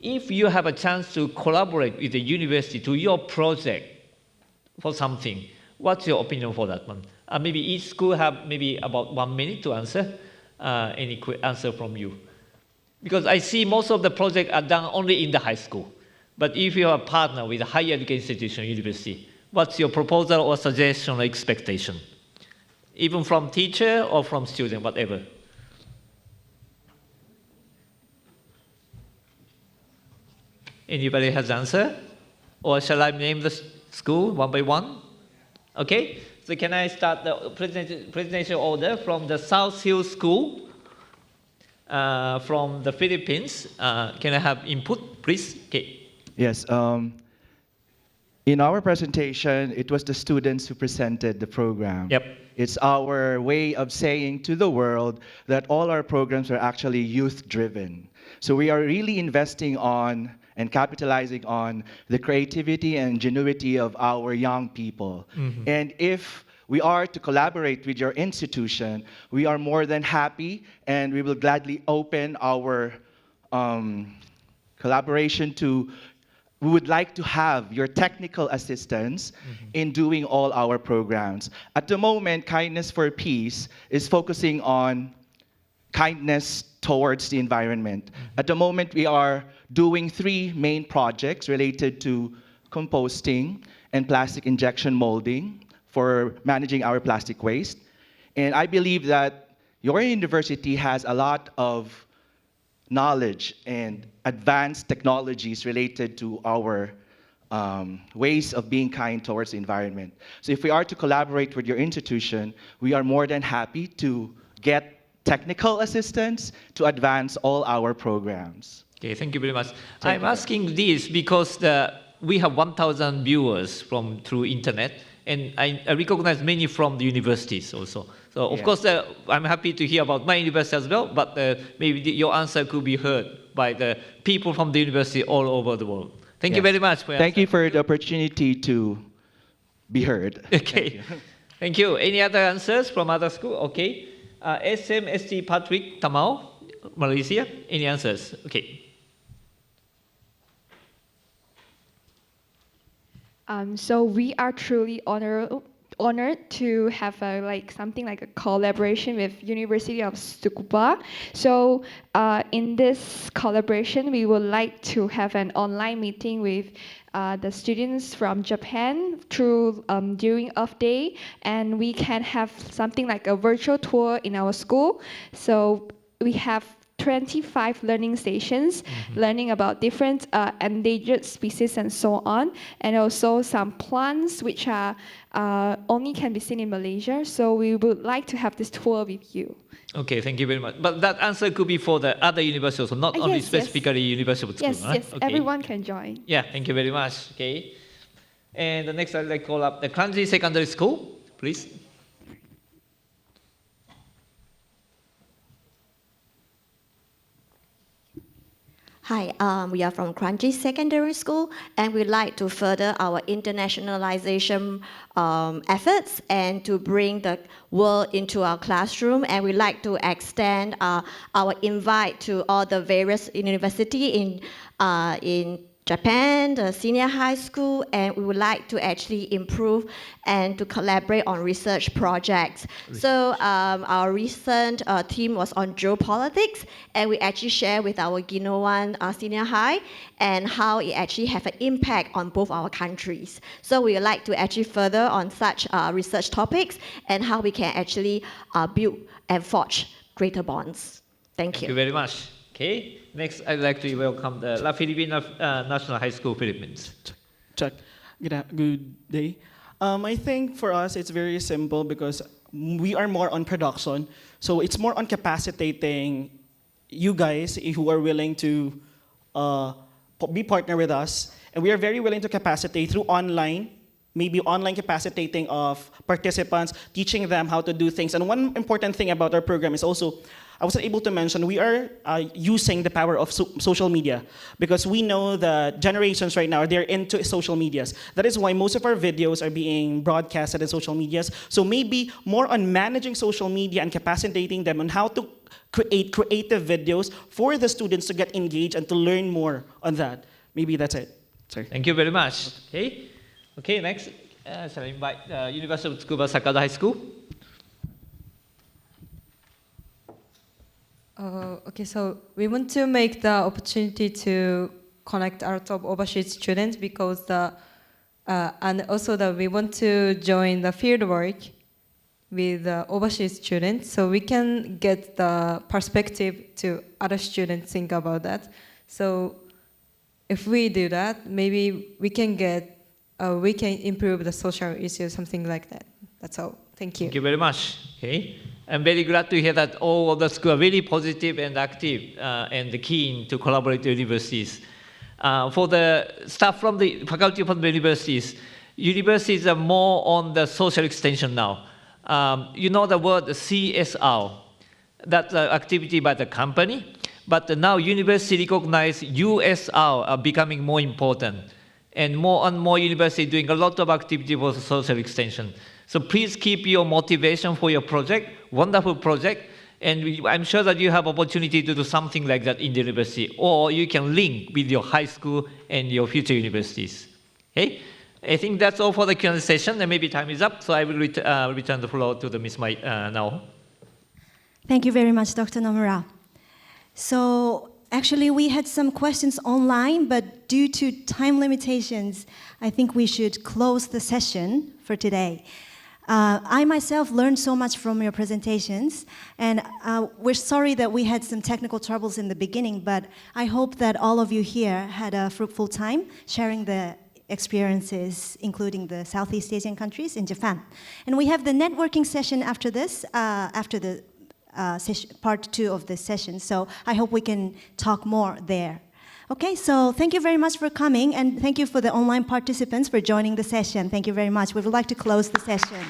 if you have a chance to collaborate with the university to your project for something, what's your opinion for that one? Maybe each school have maybe about 1 minute to answer. Any quick answer from you? Because I see most of the projects are done only in the high school. But if you are a partner with a higher education institution, university, what's your proposal or suggestion or expectation? Even from teacher or from student, whatever. Anybody has answer? Or shall I name the school one by one? Okay, so can I start the presentation order from the South Hill School from the Philippines? Can I have input, please? Okay. Yes. In our presentation, it was the students who presented the program. Yep. It's our way of saying to the world that all our programs are actually youth-driven. So we are really investing on and capitalizing on the creativity and ingenuity of our young people. Mhm. And if we are to collaborate with your institution, we are more than happy, and we will gladly open our collaboration to. We would like to have your technical assistance in doing all our programs. At the moment, Kindness for Peace is focusing on kindness towards the environment. At the moment, we are doing 3 main projects related to composting and plastic injection molding for managing our plastic waste. And I believe that your university has a lot of knowledge and advanced technologies related to our ways of being kind towards the environment. So if we are to collaborate with your institution, we are more than happy to get technical assistance to advance all our programs. Okay, thank you very much. I'm asking this because we have 1,000 viewers through internet, and I recognize many from the universities also. So of course, I'm happy to hear about my university as well, but maybe your answer could be heard by the people from the university all over the world. Thank you very much for your Thank you for the opportunity to be heard. Okay. Thank you. Any other answers from other school? Okay. SMST Patrick Tamau, Malaysia. Any answers? Okay. So we are truly honored to have something like a collaboration with University of Tsukuba. So in this collaboration, we would like to have an online meeting with the students from Japan through during off day, and we can have something like a virtual tour in our school. So we have 25 learning stations, learning about different endangered species and so on, and also some plants which are only can be seen in Malaysia. So we would like to have this tour with you. Okay, thank you very much. But that answer could be for the other universities, so not only yes, specifically University of Tsukuba. Yes, yes, Okay. everyone can join. Yeah, thank you very much. Okay. And the next I'd like to call up the Kranji Secondary School, please. Hi, we are from Kranji Secondary School, and we'd like to further our internationalization efforts and to bring the world into our classroom. And we'd like to extend our invite to all the various universities in Japan, the senior high school, and we would like to actually improve and to collaborate on research projects. So our recent team was on geopolitics, and we actually share with our Ginowan senior high and how it actually have an impact on both our countries. So we would like to actually further on such research topics and how we can actually build and forge greater bonds. Thank you. Thank you very much. Okay. Next, I'd like to welcome the La Filipina National High School, Philippines. Chuck, good day. I think for us, it's very simple because we are more on production. So it's more on capacitating you guys who are willing to be partner with us. And we are very willing to capacitate through online, maybe online capacitating of participants, teaching them how to do things. And one important thing about our program is also, I wasn't able to mention, we are using the power of social media because we know that generations right now, they're into social medias. That is why most of our videos are being broadcasted in social medias. So maybe more on managing social media and capacitating them on how to create creative videos for the students to get engaged and to learn more on that. Maybe that's it. Sorry. Thank you very much. Okay. Okay, next, shall I invite University of Tsukuba Sakada High School? Okay, so we want to make the opportunity to connect a lot of overseas students because and also that we want to join the field work with overseas students so we can get the perspective to other students think about that. So if we do that, maybe we can improve the social issues, something like that. That's all. Thank you. Thank you very much. Okay. I'm very glad to hear that all of the schools are really positive and active and keen to collaborate with universities. For the staff from the faculty from the universities are more on the social extension now. You know the word CSR, that's an activity by the company, but now university recognize USR are becoming more important, and more universities doing a lot of activity for social extension. So please keep your motivation for your project, wonderful project, and I'm sure that you have opportunity to do something like that in the university, or you can link with your high school and your future universities. Okay? I think that's all for the Q&A session, and maybe time is up, so I will return the floor to the Ms. Mai now. Thank you very much, Dr. Nomura. So actually, we had some questions online, but due to time limitations, I think we should close the session for today. I myself learned so much from your presentations, and we're sorry that we had some technical troubles in the beginning, but I hope that all of you here had a fruitful time sharing the experiences, including the Southeast Asian countries in Japan. And we have the networking session after this, after the part 2 of this session, so I hope we can talk more there. Okay, so thank you very much for coming, and thank you for the online participants for joining the session. Thank you very much. We would like to close the session.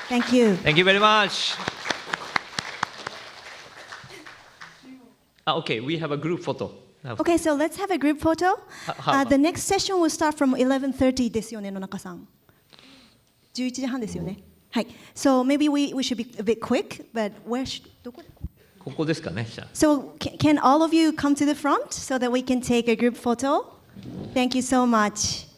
Thank you. Thank you very much. Okay, we have a group photo. Okay, so let's have a group photo. The next session will start from 11:30 ですよね、野中さん。11時半ですよね。はい。So maybe we should be a bit quick, but where should... どこ? ここですかね、じゃあ。So can all of you come to the front so that we can take a group photo? Thank you so much.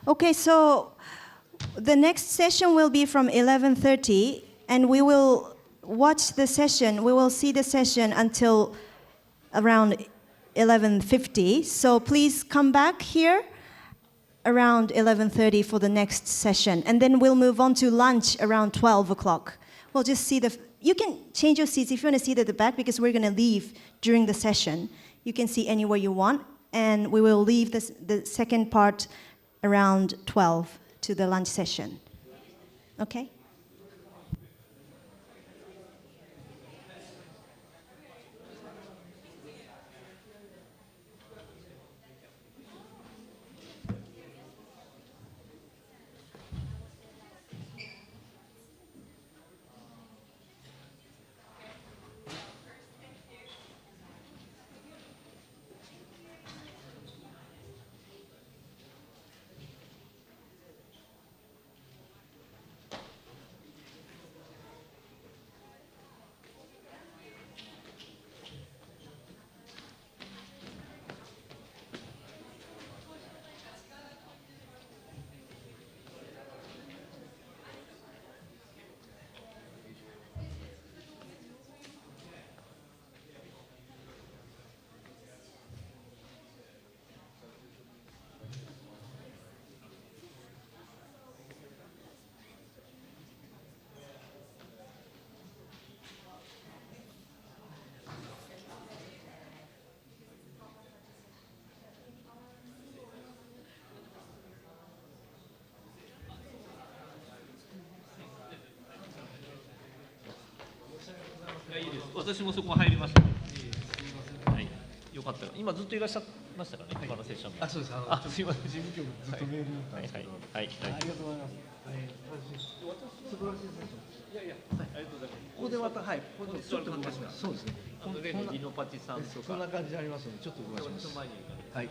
Okay, so the next session will be from 11:30, and we will watch the session. We will see the session until around 11:50. So please come back here around 11:30 for the next session, and then we'll move on to lunch around 12 o'clock. We'll just see you can change your seats if you want to sit at the back, because we're going to leave during the session. You can see anywhere you want, and we will leave the second part around 12 to the lunch session. Okay?いいです。私もそこ入りました。はい。よかったら、今ずっといらっしゃいましたかね、他のセッション。あ、そうです。すみません。事務局ずっとメールだったんですけど。はい。ありがとうございます。素晴らしいセッション。いやいや、はい、ありがとうございます。ここでまた、はい、ここでちょっと動かします。そうですね。この例のリノパチさんとか。そんな感じでありますので、ちょっと動かします。はい。